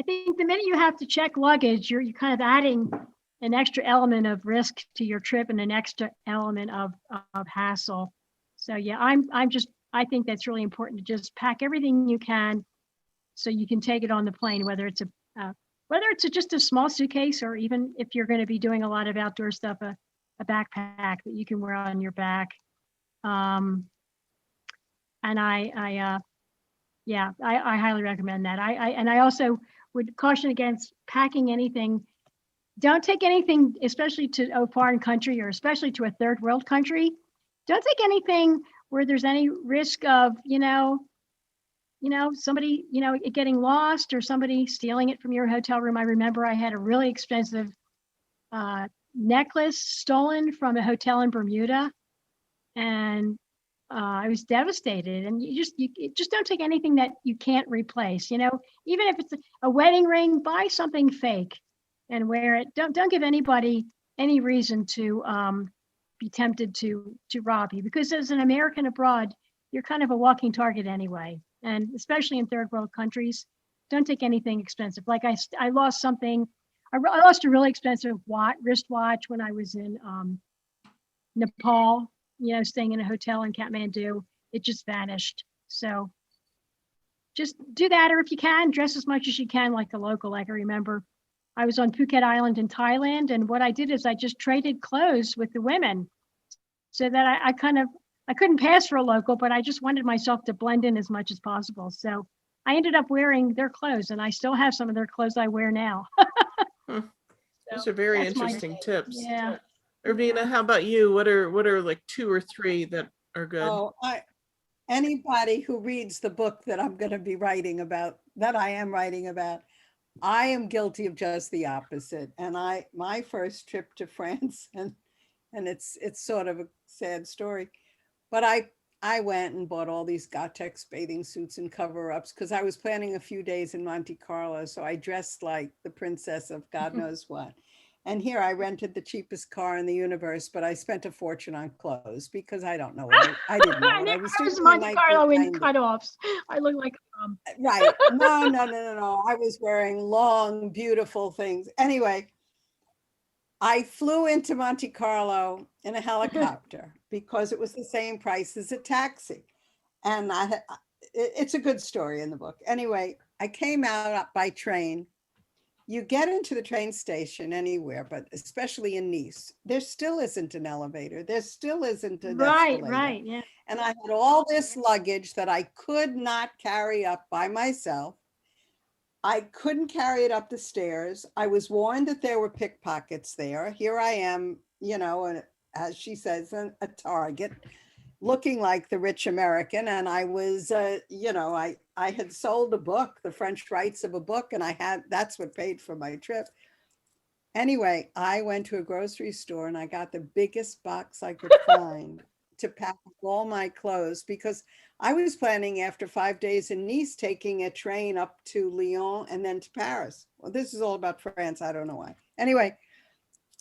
think the minute you have to check luggage, you're kind of adding an extra element of risk to your trip and an extra element of hassle. So yeah, I think that's really important to just pack everything you can so you can take it on the plane, whether it's just a small suitcase, or even if you're going to be doing a lot of outdoor stuff, a backpack that you can wear on your back. And I highly recommend that. I also would caution against packing anything. Don't take anything, especially to a foreign country or especially to a third world country. Don't take anything where there's any risk of, somebody, it getting lost or somebody stealing it from your hotel room. I remember I had a really expensive necklace stolen from a hotel in Bermuda, and I was devastated. And you just don't take anything that you can't replace. Even if it's a wedding ring, buy something fake and wear it. Don't give anybody any reason to be tempted to rob you, because as an American abroad, you're kind of a walking target anyway. And especially in third world countries, don't take anything expensive. Like I lost something. I lost a really expensive wristwatch when I was in Nepal, staying in a hotel in Kathmandu. It just vanished. So just do that, or if you can, dress as much as you can like a local. Like I remember I was on Phuket Island in Thailand, and what I did is I just traded clothes with the women so that I couldn't pass for a local, but I just wanted myself to blend in as much as possible. So I ended up wearing their clothes, and I still have some of their clothes I wear now. Those are very that's my interesting tips. Yeah. Irvina, how about you? What are like 2 or 3 that are good? Oh, anybody who reads the book that I'm going to be writing about, that I am writing about, I am guilty of just the opposite. And my first trip to France, and it's sort of a sad story, but I went and bought all these Gore-Tex bathing suits and cover-ups because I was planning a few days in Monte Carlo. So I dressed like the princess of God knows what. And here I rented the cheapest car in the universe, but I spent a fortune on clothes because I don't know what I didn't know what I was doing. I was Monte Carlo in cutoffs. I look like right. No. I was wearing long, beautiful things. Anyway, I flew into Monte Carlo in a helicopter because it was the same price as a taxi. And it's a good story in the book. Anyway, I came out by train. You get into the train station anywhere, but especially in Nice, there still isn't an elevator. There still isn't an escalator. Right, yeah. And I had all this luggage that I could not carry up by myself. I couldn't carry it up the stairs. I was warned that there were pickpockets there. Here I am, as she says, a target, looking like the rich American. And I was, I had sold a book, the French rights of a book, and that's what paid for my trip. Anyway, I went to a grocery store and I got the biggest box I could find to pack all my clothes, because I was planning after 5 days in Nice, taking a train up to Lyon and then to Paris. Well, this is all about France. I don't know why. Anyway,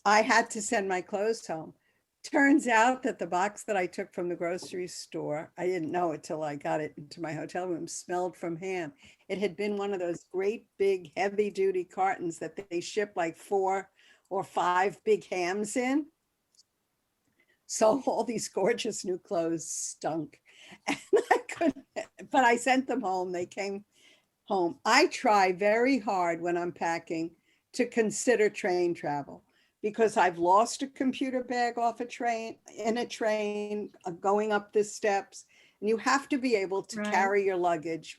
I had to send my clothes home. Turns out that the box that I took from the grocery store, I didn't know it till I got it into my hotel room, smelled from ham. It had been one of those great big heavy duty cartons that they ship like 4 or 5 big hams in. So all these gorgeous new clothes stunk, and I couldn't, but I sent them home. They came home. I try very hard when I'm packing to consider train travel, because I've lost a computer bag off a train, going up the steps, and you have to be able to carry your luggage.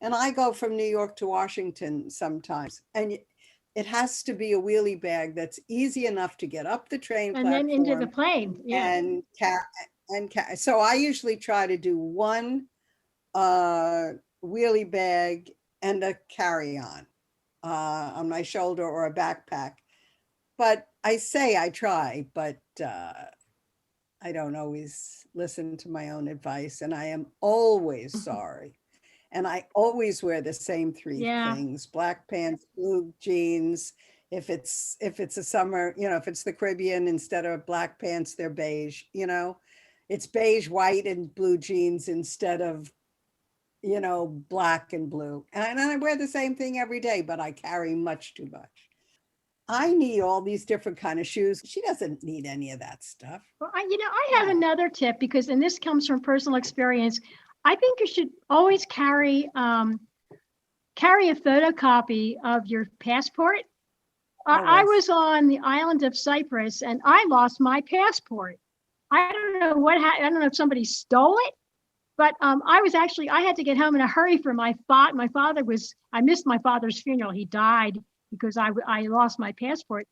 And I go from New York to Washington sometimes, and it has to be a wheelie bag that's easy enough to get up the train and then into the plane. Yeah. So I usually try to do one wheelie bag and a carry-on on my shoulder or a backpack. But I say I try, but I don't always listen to my own advice, and I am always sorry. And I always wear the same three Yeah. things: black pants, blue jeans. If it's a summer, if it's the Caribbean, instead of black pants, they're beige, it's beige, white, and blue jeans instead of, black and blue. And I wear the same thing every day, but I carry much too much. I need all these different kind of shoes. She doesn't need any of that stuff. Well, I have Yeah. another tip because, and this comes from personal experience. I think you should always carry a photocopy of your passport. I yes. was on the island of Cyprus and I lost my passport. I don't know what happened. I don't know if somebody stole it, but I had to get home in a hurry for my father. I missed my father's funeral. He died because I lost my passport.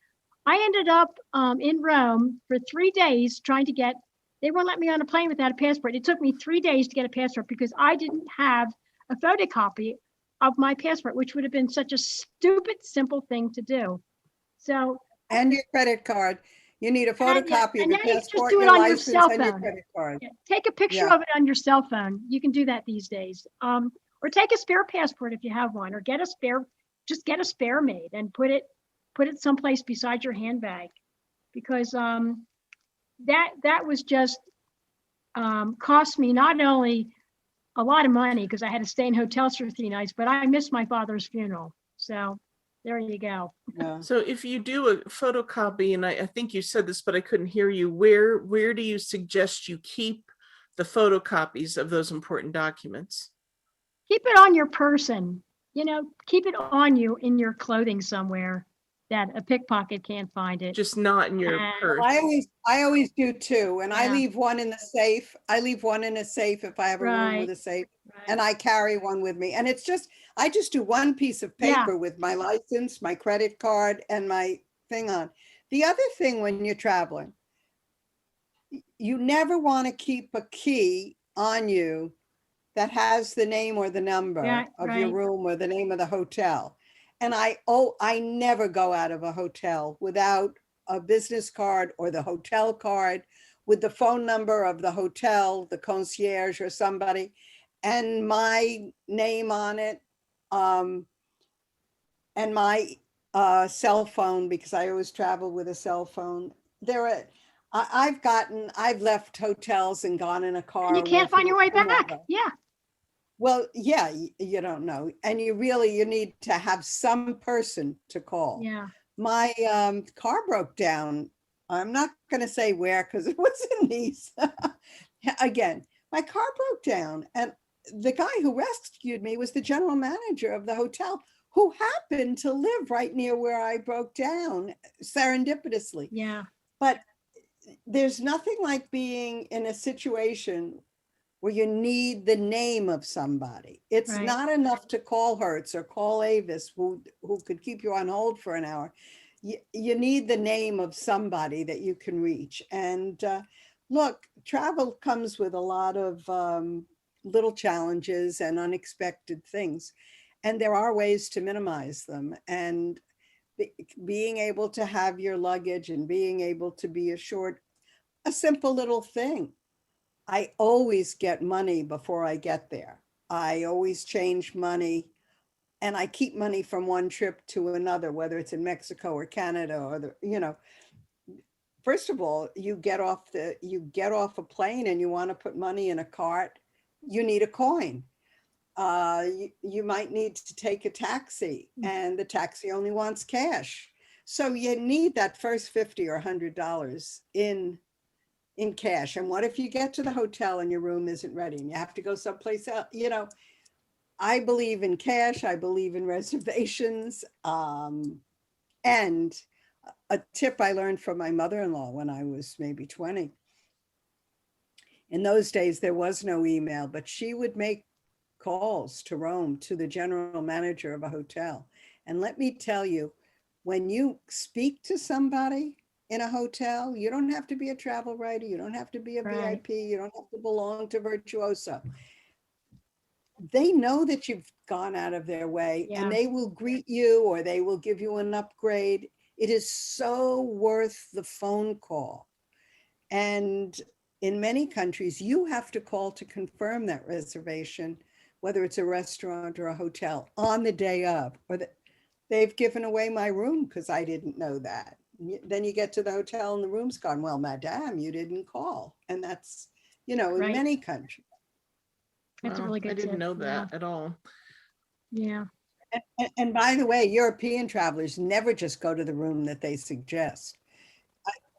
I ended up in Rome for 3 days trying to get, they wouldn't let me on a plane without a passport. It took me 3 days to get a passport because I didn't have a photocopy of my passport, which would have been such a stupid, simple thing to do. So, And your credit card. You need a photocopy of and your now you can just passport, do it your on your license, cell and your phone. credit card. Take a picture Yeah. of it on your cell phone. You can do that these days. Or take a spare passport if you have one, or just get a spare made and put it someplace beside your handbag, because that was just cost me not only a lot of money because I had to stay in hotels for 3 nights, but I missed my father's funeral. So there you go. Yeah. So if you do a photocopy, and I think you said this, but I couldn't hear you, where do you suggest you keep the photocopies of those important documents? Keep it on your person. Keep it on you in your clothing somewhere that a pickpocket can't find it. Just not in your And- purse. I always do too. And I Yeah. leave one in the safe. I leave one in a safe if I have a room with Right. a safe. Right. And I carry one with me. And I just do one piece of Yeah. paper with my license, my credit card, and my thing on. The other thing when you're traveling, you never want to keep a key on you that has the name or the number Yeah, of your right. room or the name of the hotel. And I never go out of a hotel without a business card or the hotel card with the phone number of the hotel, the concierge or somebody, and my name on it, and my cell phone, because I always travel with a cell phone. I've left hotels and gone in a car. And you can't find your way back. whoever. Yeah. Well, yeah, you don't know. And you need to have some person to call. Yeah. My car broke down. I'm not going to say where because it was in Nice. Again, my car broke down, and the guy who rescued me was the general manager of the hotel, who happened to live right near where I broke down serendipitously. Yeah. But there's nothing like being in a situation where you need the name of somebody. It's Right. not enough to call Hertz or call Avis, who could keep you on hold for an hour. You need the name of somebody that you can reach. And look, travel comes with a lot of little challenges and unexpected things. And there are ways to minimize them. And being able to have your luggage and being able to be assured a simple little thing. I always get money before I get there. I always change money, and I keep money from one trip to another, whether it's in Mexico or Canada or first of all, you get off a plane and you want to put money in a cart, you need a coin. You might need to take a taxi, and the taxi only wants cash. So you need that first $50 or $100 in cash. And what if you get to the hotel and your room isn't ready and you have to go someplace else? I believe in cash. I believe in reservations. And a tip I learned from my mother-in-law when I was maybe 20. In those days, there was no email, but she would make calls to Rome to the general manager of a hotel. And let me tell you, when you speak to somebody in a hotel, you don't have to be a travel writer. You don't have to be a Right. VIP. You don't have to belong to Virtuoso. they know that you've gone out of their way Yeah. and they will greet you or they will give you an upgrade. It is so worth the phone call. And in many countries, you have to call to confirm that reservation, whether it's a restaurant or a hotel, on the day of, or that they've given away my room because I didn't know that. Then you get to the hotel and the room's gone. Well, madame, you didn't call. And that's, in Right. many countries. That's a Wow, really good I didn't tip. know that at all. Yeah. And by the way, European travelers never just go to the room that they suggest.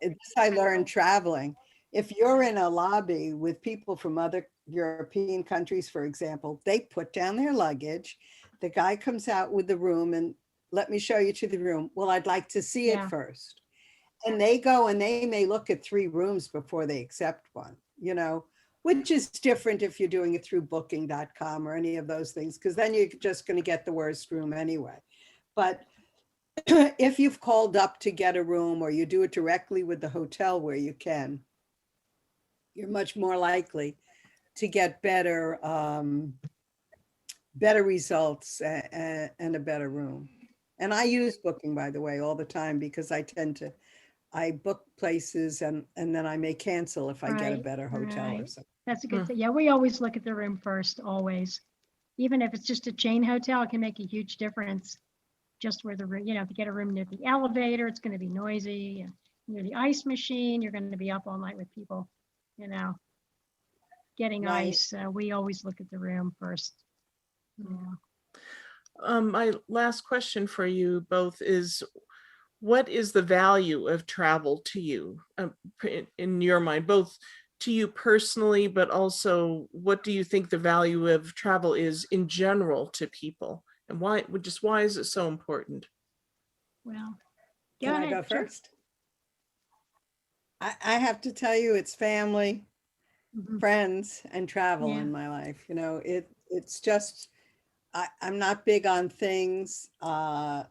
This I learned traveling. If you're in a lobby with people from other European countries, for example, they put down their luggage. The guy comes out with the room and let me show you to the room. Well, I'd like to see Yeah. it first. And they go and they may look at 3 rooms before they accept one, which is different if you're doing it through booking.com or any of those things, because then you're just going to get the worst room anyway. But if you've called up to get a room or you do it directly with the hotel where you can, you're much more likely to get better results and a better room. And I use Booking, by the way, all the time because I book places and then I may cancel if I get a Right, better hotel or right. something. That's a good thing. Yeah, we always look at the room first, always. Even if it's just a chain hotel, it can make a huge difference. Just where the room, if you get a room near the elevator, it's going to be noisy. And near the ice machine, you're going to be up all night with people, getting Right. ice. We always look at the room first. Yeah. My last question for you both is, what is the value of travel to you, in your mind, both to you personally, but also what do you think the value of travel is in general to people? And why is it so important? Well, Can I go Sure. first? I have to tell you, it's family, Mhm. friends, and travel Yeah. in my life. It's just, I'm not big on things. I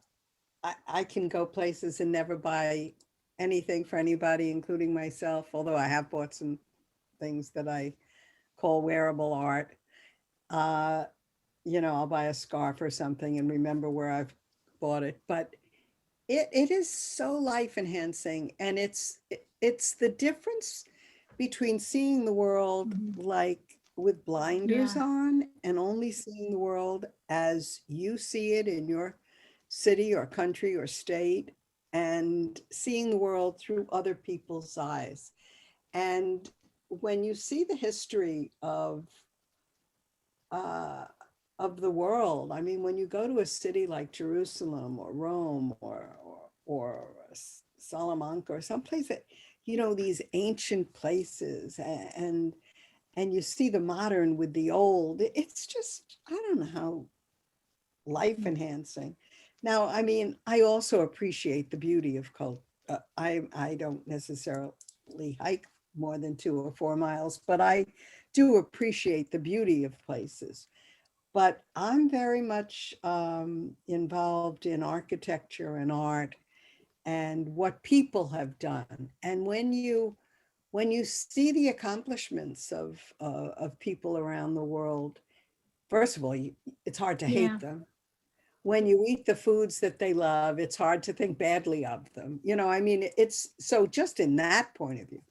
can go places and never buy anything for anybody, including myself, although I have bought some things that I call wearable art. I'll buy a scarf or something and remember where I've bought it. But it is so life enhancing, and it's the difference between seeing the world Mhm. like with blinders Yeah. on and only seeing the world as you see it in your city or country or state, and seeing the world through other people's eyes. And when you see the history uh, of the world, I mean, when you go to a city like Jerusalem or Rome or Salamanca or someplace that, these ancient places, and you see the modern with the old, it's just, I don't know how life enhancing. Now, I mean, I also appreciate the beauty of culture. I don't necessarily hike more than 2 or 4 miles, but I do appreciate the beauty of places. But I'm very much involved in architecture and art and what people have done. And when you see the accomplishments of people around the world, first of all, it's hard to Yeah. hate them. When you eat the foods that they love, it's hard to think badly of them. I mean, it's so just in that point of view.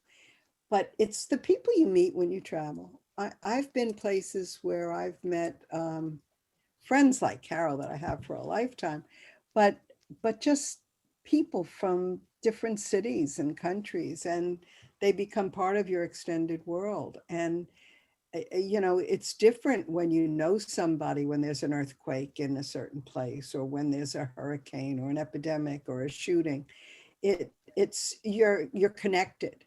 But it's the people you meet when you travel. I've been places where I've met friends like Carol that I have for a lifetime, but just people from different cities and countries, and they become part of your extended world. And it's different when you know somebody when there's an earthquake in a certain place, or when there's a hurricane or an epidemic or a shooting. It's you're connected.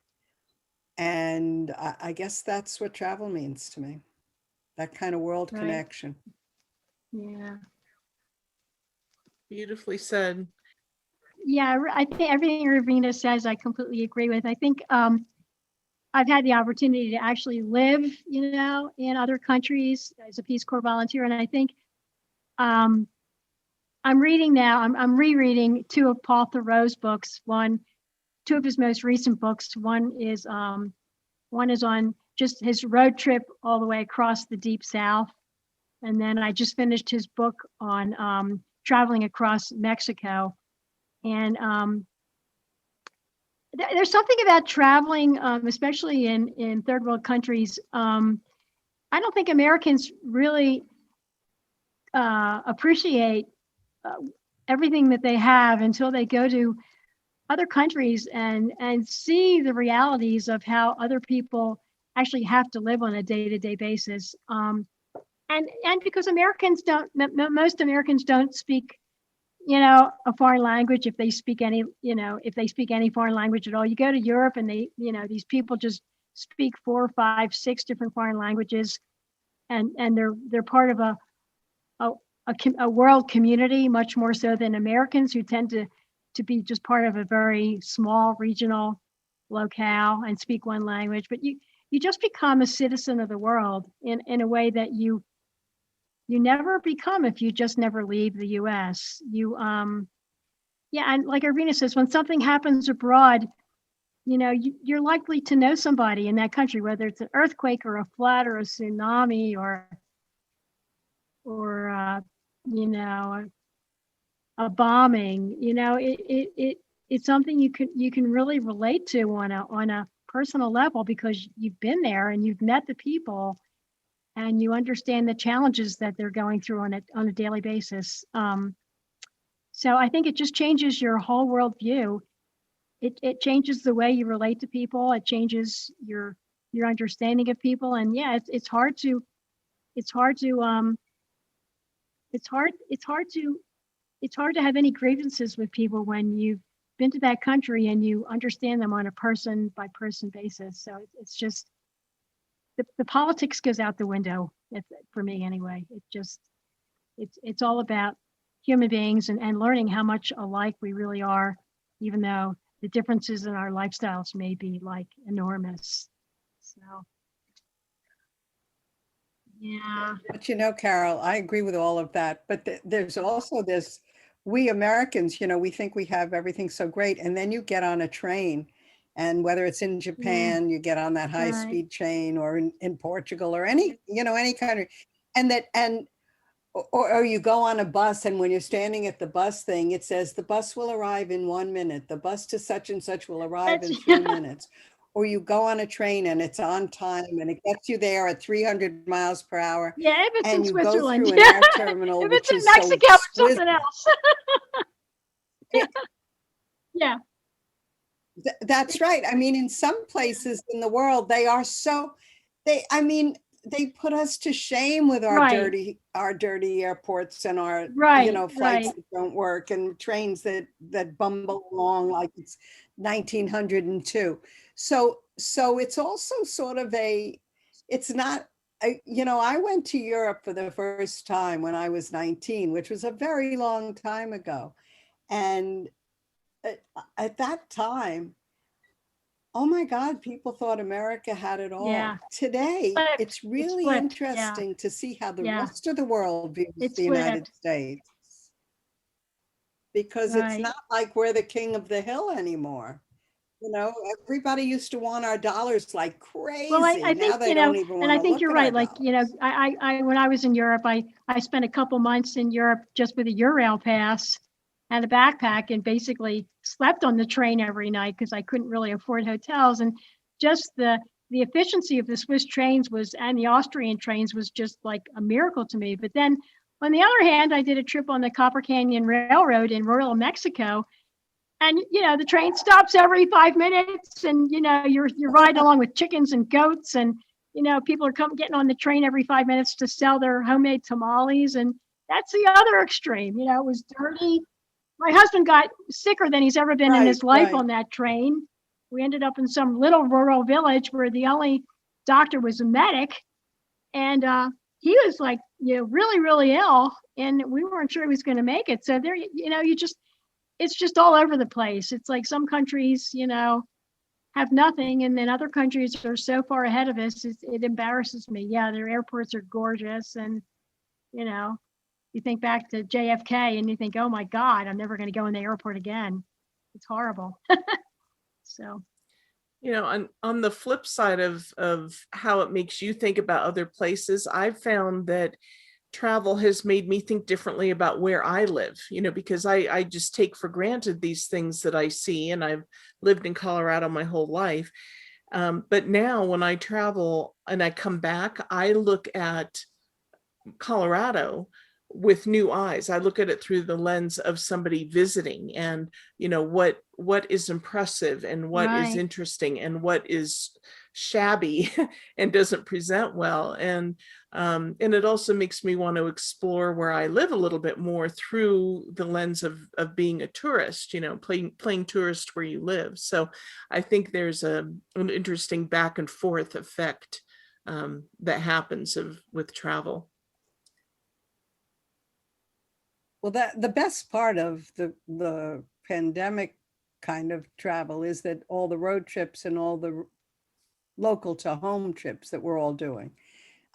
And I guess that's what travel means to me, that kind of world Right. connection. Yeah. Beautifully said. Yeah, I think everything Ravina says, I completely agree with. I think I've had the opportunity to actually live, in other countries as a Peace Corps volunteer, and I think I'm reading now. I'm rereading 2 of Paul Thoreau's books. 2 of his most recent books. One is on just his road trip all the way across the Deep South, And then I just finished his book on traveling across Mexico. And there's something about traveling, especially in third world countries. I don't think Americans really appreciate everything that they have until they go to other countries and see the realities of how other people actually have to live on a day-to-day basis. And because Americans don't, most Americans don't speak, a foreign language. If they speak any, if they speak any foreign language at all. You go to Europe and they, these people just speak 4, 5, 6 different foreign languages, and they're part of a world community, much more so than Americans, who tend to be just part of a very small regional locale and speak one language. But you just become a citizen of the world in a way that you never become if you just never leave the US. And like Irina says, when something happens abroad, you're likely to know somebody in that country, whether it's an earthquake or a flood or a tsunami or a bombing. It's something you can really relate to on a personal level, because you've been there and you've met the people and you understand the challenges that they're going through on a daily basis. So I think it just changes your whole worldview. It changes the way you relate to people. It changes your understanding of people. And yeah, it's hard to have any grievances with people when you've been to that country and you understand them on a person by person basis. So it's just the politics goes out the window, for me anyway. It's all about human beings and learning how much alike we really are, even though the differences in our lifestyles may be like enormous. So yeah. But Carol, I agree with all of that. But there's also this, we Americans, we think we have everything so great. And then you get on a train, and whether it's in Japan, you get on that high speed train, or in Portugal, or any country, or you go on a bus, and when you're standing at the bus thing, it says the bus will arrive in 1 minute. The bus to such and such will arrive in 3 minutes. Or you go on a train and it's on time and it gets you there at 300 miles per hour. Yeah, if it's and in you Switzerland. go through an air terminal, if which it's in is Mexico, so it's something else. Yeah. That's right. I mean, in some places in the world, they put us to shame with our dirty airports and our flights that don't work, and trains that bumble along like it's 1902. So it's also sort of it's not, I went to Europe for the first time when I was 19, which was a very long time ago. And at that time, oh my God, people thought America had it all. Yeah. Today, it's really interesting to see how the rest of the world views the United States. Because it's not like we're the king of the hill anymore. Everybody used to want our dollars like crazy. Well, I think, now they don't even want and I to think look you're at right. our Like, dollars. I when I was in Europe, I spent a couple months in Europe just with a Eurail pass and a backpack, and basically slept on the train every night because I couldn't really afford hotels. And just the efficiency of the Swiss trains and the Austrian trains was just like a miracle to me. But then on the other hand, I did a trip on the Copper Canyon Railroad in rural Mexico. And, the train stops every 5 minutes, and, you're riding along with chickens and goats, and, people are getting on the train every 5 minutes to sell their homemade tamales. And that's the other extreme. It was dirty. My husband got sicker than he's ever been in his life on that train. We ended up in some little rural village where the only doctor was a medic. And he was like, really, really ill. And we weren't sure he was going to make it. So there, it's just all over the place. It's like some countries, have nothing. And then other countries are so far ahead of us, it embarrasses me. Yeah, their airports are gorgeous. And, you think back to JFK and you think, oh my God, I'm never going to go in the airport again. It's horrible. So. On the flip side of how it makes you think about other places, I've found that travel has made me think differently about where I live, because I just take for granted these things that I see, and I've lived in Colorado my whole life. But now when I travel and I come back, I look at Colorado with new eyes. I look at it through the lens of somebody visiting, and what is impressive and what is Right. interesting and what is shabby and doesn't present well. And it also makes me want to explore where I live a little bit more through the lens of being a tourist, playing tourist where you live. So I think there's an interesting back and forth effect that happens with travel. Well, the best part of the pandemic kind of travel is that all the road trips and all the local to home trips that we're all doing.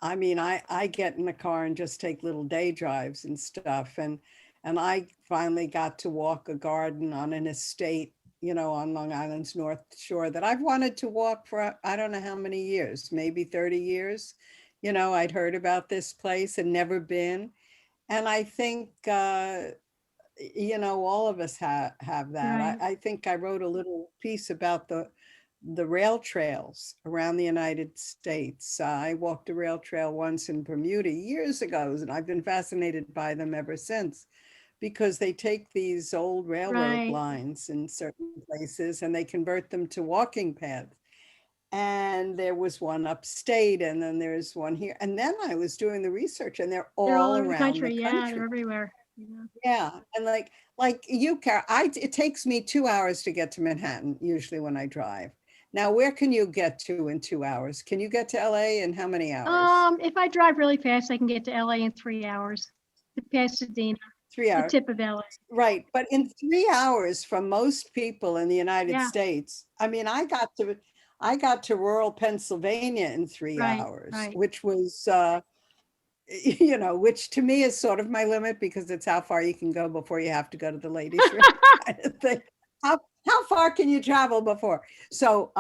I mean, I get in the car and just take little day drives and stuff. And I finally got to walk a garden on an estate, on Long Island's North Shore that I've wanted to walk for, I don't know how many years, maybe 30 years. I'd heard about this place and never been. And I think, all of us have that. Right. I think I wrote a little piece about the rail trails around the United States. I walked a rail trail once in Bermuda years ago, and I've been fascinated by them ever since, because they take these old railroad Right. lines in certain places and they convert them to walking paths. And there was one upstate, and then there's one here. And then I was doing the research, and they're They're all all over the around country. the Yeah, country. they're everywhere. Yeah. Yeah, and like you, Carol, it takes me 2 hours to get to Manhattan usually when I drive. Now, where can you get to in 2 hours? Can you get to LA in how many hours? If I drive really fast, I can get to LA in 3 hours. To Pasadena, 3 hours, the tip of LA. right? But in 3 hours, from most people in the United Yeah. States, I mean, I got to rural Pennsylvania in 3 Right, hours, right. which was, which to me is sort of my limit, because it's how far you can go before you have to go to the ladies' room kind of thing. How far can you travel before? So,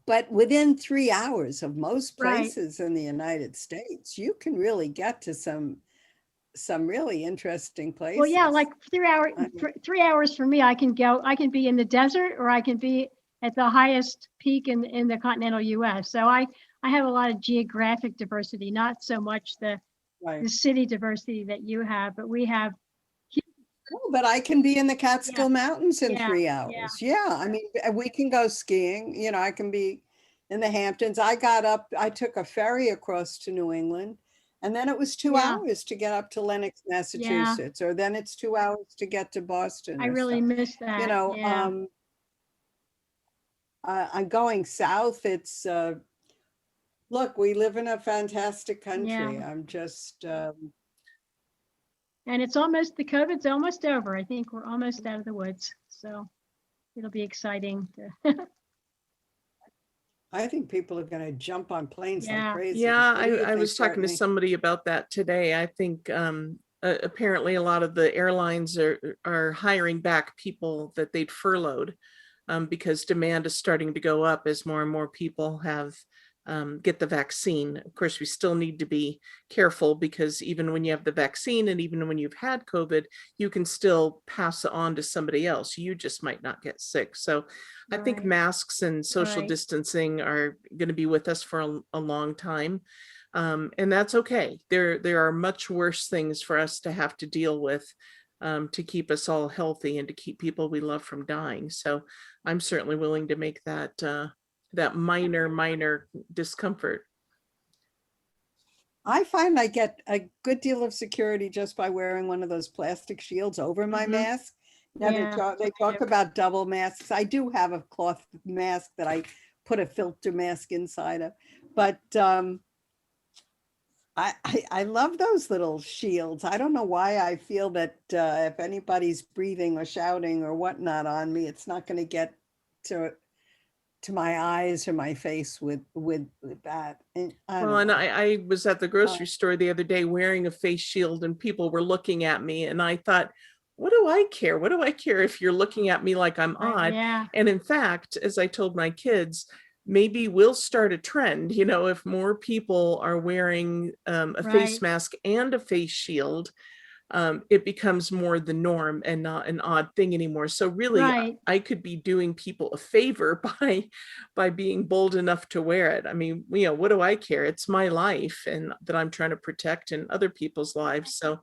but within 3 hours of most Right. places in the United States, you can really get to some really interesting places. Well, yeah, like 3 hours. I mean- 3 hours for me, I can be in the desert, or I can be at the highest peak in the continental US. So I have a lot of geographic diversity, not so much the Right. city diversity that you have, but we have. Oh, but I can be in the Catskill Mountains in Yeah, 3 hours. Yeah, I mean, we can go skiing. I can be in the Hamptons. I took a ferry across to New England, and then it was 2 hours to get up to Lenox, Massachusetts, or then it's 2 hours to get to Boston. I really miss that. Yeah. I'm going south. It's look, we live in a fantastic country. Yeah. I'm just And it's almost, the COVID's almost over. I think we're almost out of the woods. So it'll be exciting to I think people are going to jump on planes like crazy. Yeah, What do you I think, was talking to Courtney? somebody about that today. I think apparently a lot of the airlines are hiring back people that they'd furloughed because demand is starting to go up as more and more people have get the vaccine. Of course, we still need to be careful, because even when you have the vaccine and even when you've had COVID, you can still pass it on to somebody else. You just might not get sick. So I think Right. masks and social Right. distancing are going to be with us for a long time. And that's okay. There are much worse things for us to have to deal with to keep us all healthy and to keep people we love from dying. So I'm certainly willing to make that minor discomfort. I find I get a good deal of security just by wearing one of those plastic shields over my Mhm. mask. Now Yeah, they talk about double masks. I do have a cloth mask that I put a filter mask inside of, but I love those little shields. I don't know why I feel that if anybody's breathing or shouting or whatnot on me, it's not going to get to my eyes or my face with that. And Well, and I was at the grocery store the other day wearing a face shield, and people were looking at me, and I thought, what do I care? What do I care if you're looking at me like I'm odd? Yeah. And in fact, as I told my kids, maybe we'll start a trend, if more people are wearing a face Right. mask and a face shield, it becomes more the norm and not an odd thing anymore. So really, Right. I could be doing people a favor by being bold enough to wear it. I mean, what do I care? It's my life and that I'm trying to protect in other people's lives. So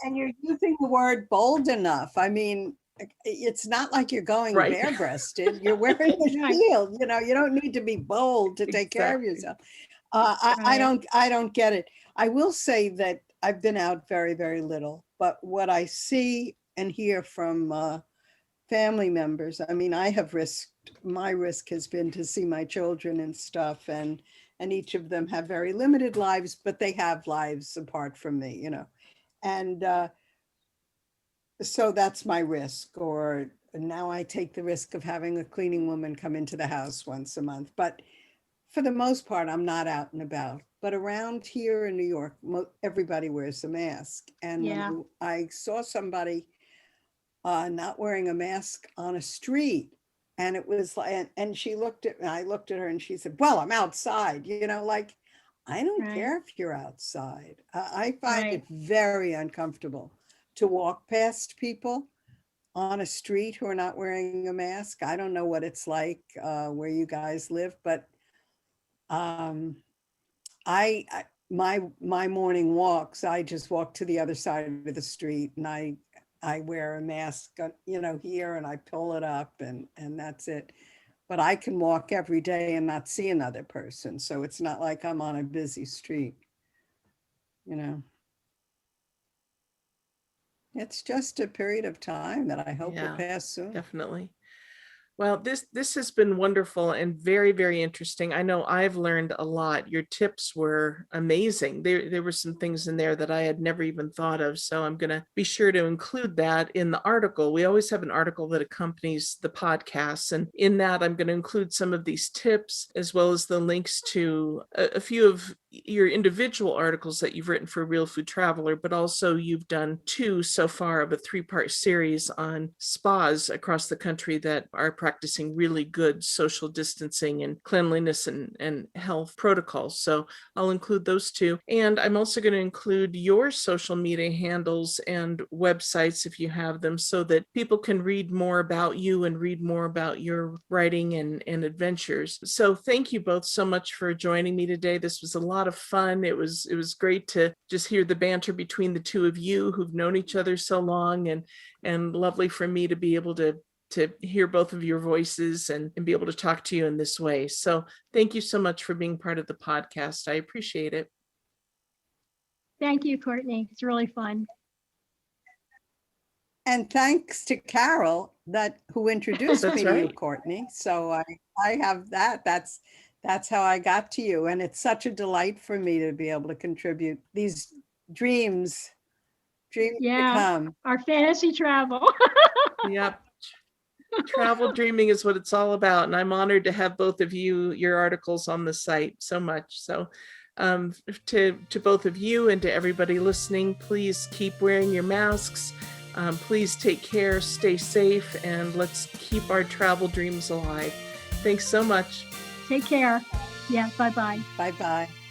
And you're using the word bold enough. I mean, it's not like you're going Right. bare-breasted. You're wearing a Right. shield. You don't need to be bold to take care of Exactly. yourself. I Right. I don't get it. I will say that I've been out very, very little, but what I see and hear from family members, I mean, my risk has been to see my children and stuff, and each of them have very limited lives, but they have lives apart from me, and so that's my risk. Or now I take the risk of having a cleaning woman come into the house once a month. But for the most part, I'm not out and about. But around here in New York, everybody wears a mask. And Yeah. when I saw somebody not wearing a mask on a street, and it was like, and she looked at me, I looked at her and she said, well, I'm outside, like, I don't Right. care if you're outside. I find Right. it very uncomfortable to walk past people on a street who are not wearing a mask. I don't know what it's like where you guys live, but um, my morning walks, I just walk to the other side of the street, and I wear a mask, here, and I pull it up, and that's it. But I can walk every day and not see another person, so it's not like I'm on a busy street. It's just a period of time that I hope will Yeah, pass soon. definitely. Well, this has been wonderful and very, very interesting. I know I've learned a lot. Your tips were amazing. There were some things in there that I had never even thought of. So I'm going to be sure to include that in the article. We always have an article that accompanies the podcasts. And in that, I'm going to include some of these tips, as well as the links to a few of your individual articles that you've written for Real Food Traveler, but also you've done 2 so far of a 3-part series on spas across the country that are practicing really good social distancing and cleanliness and health protocols. So I'll include those 2. And I'm also going to include your social media handles and websites if you have them, so that people can read more about you and read more about your writing and adventures. So thank you both so much for joining me today. This was a lot of fun. It was great to just hear the banter between the 2 of you who've known each other so long, and lovely for me to be able to hear both of your voices and be able to talk to you in this way. So thank you so much for being part of the podcast. I appreciate it. Thank you, Courtney. It's really fun. And thanks to Carol who introduced That's me to you, right. Courtney. So I have that. That's how I got to you. And it's such a delight for me to be able to contribute these dreams to Yeah. come. Our fantasy travel. Yep. Travel dreaming is what it's all about. And I'm honored to have both of your articles on the site so much. So to both of you and to everybody listening, please keep wearing your masks. Please take care, stay safe, and let's keep our travel dreams alive. Thanks so much. Take care. Yeah. Bye-bye. Bye-bye.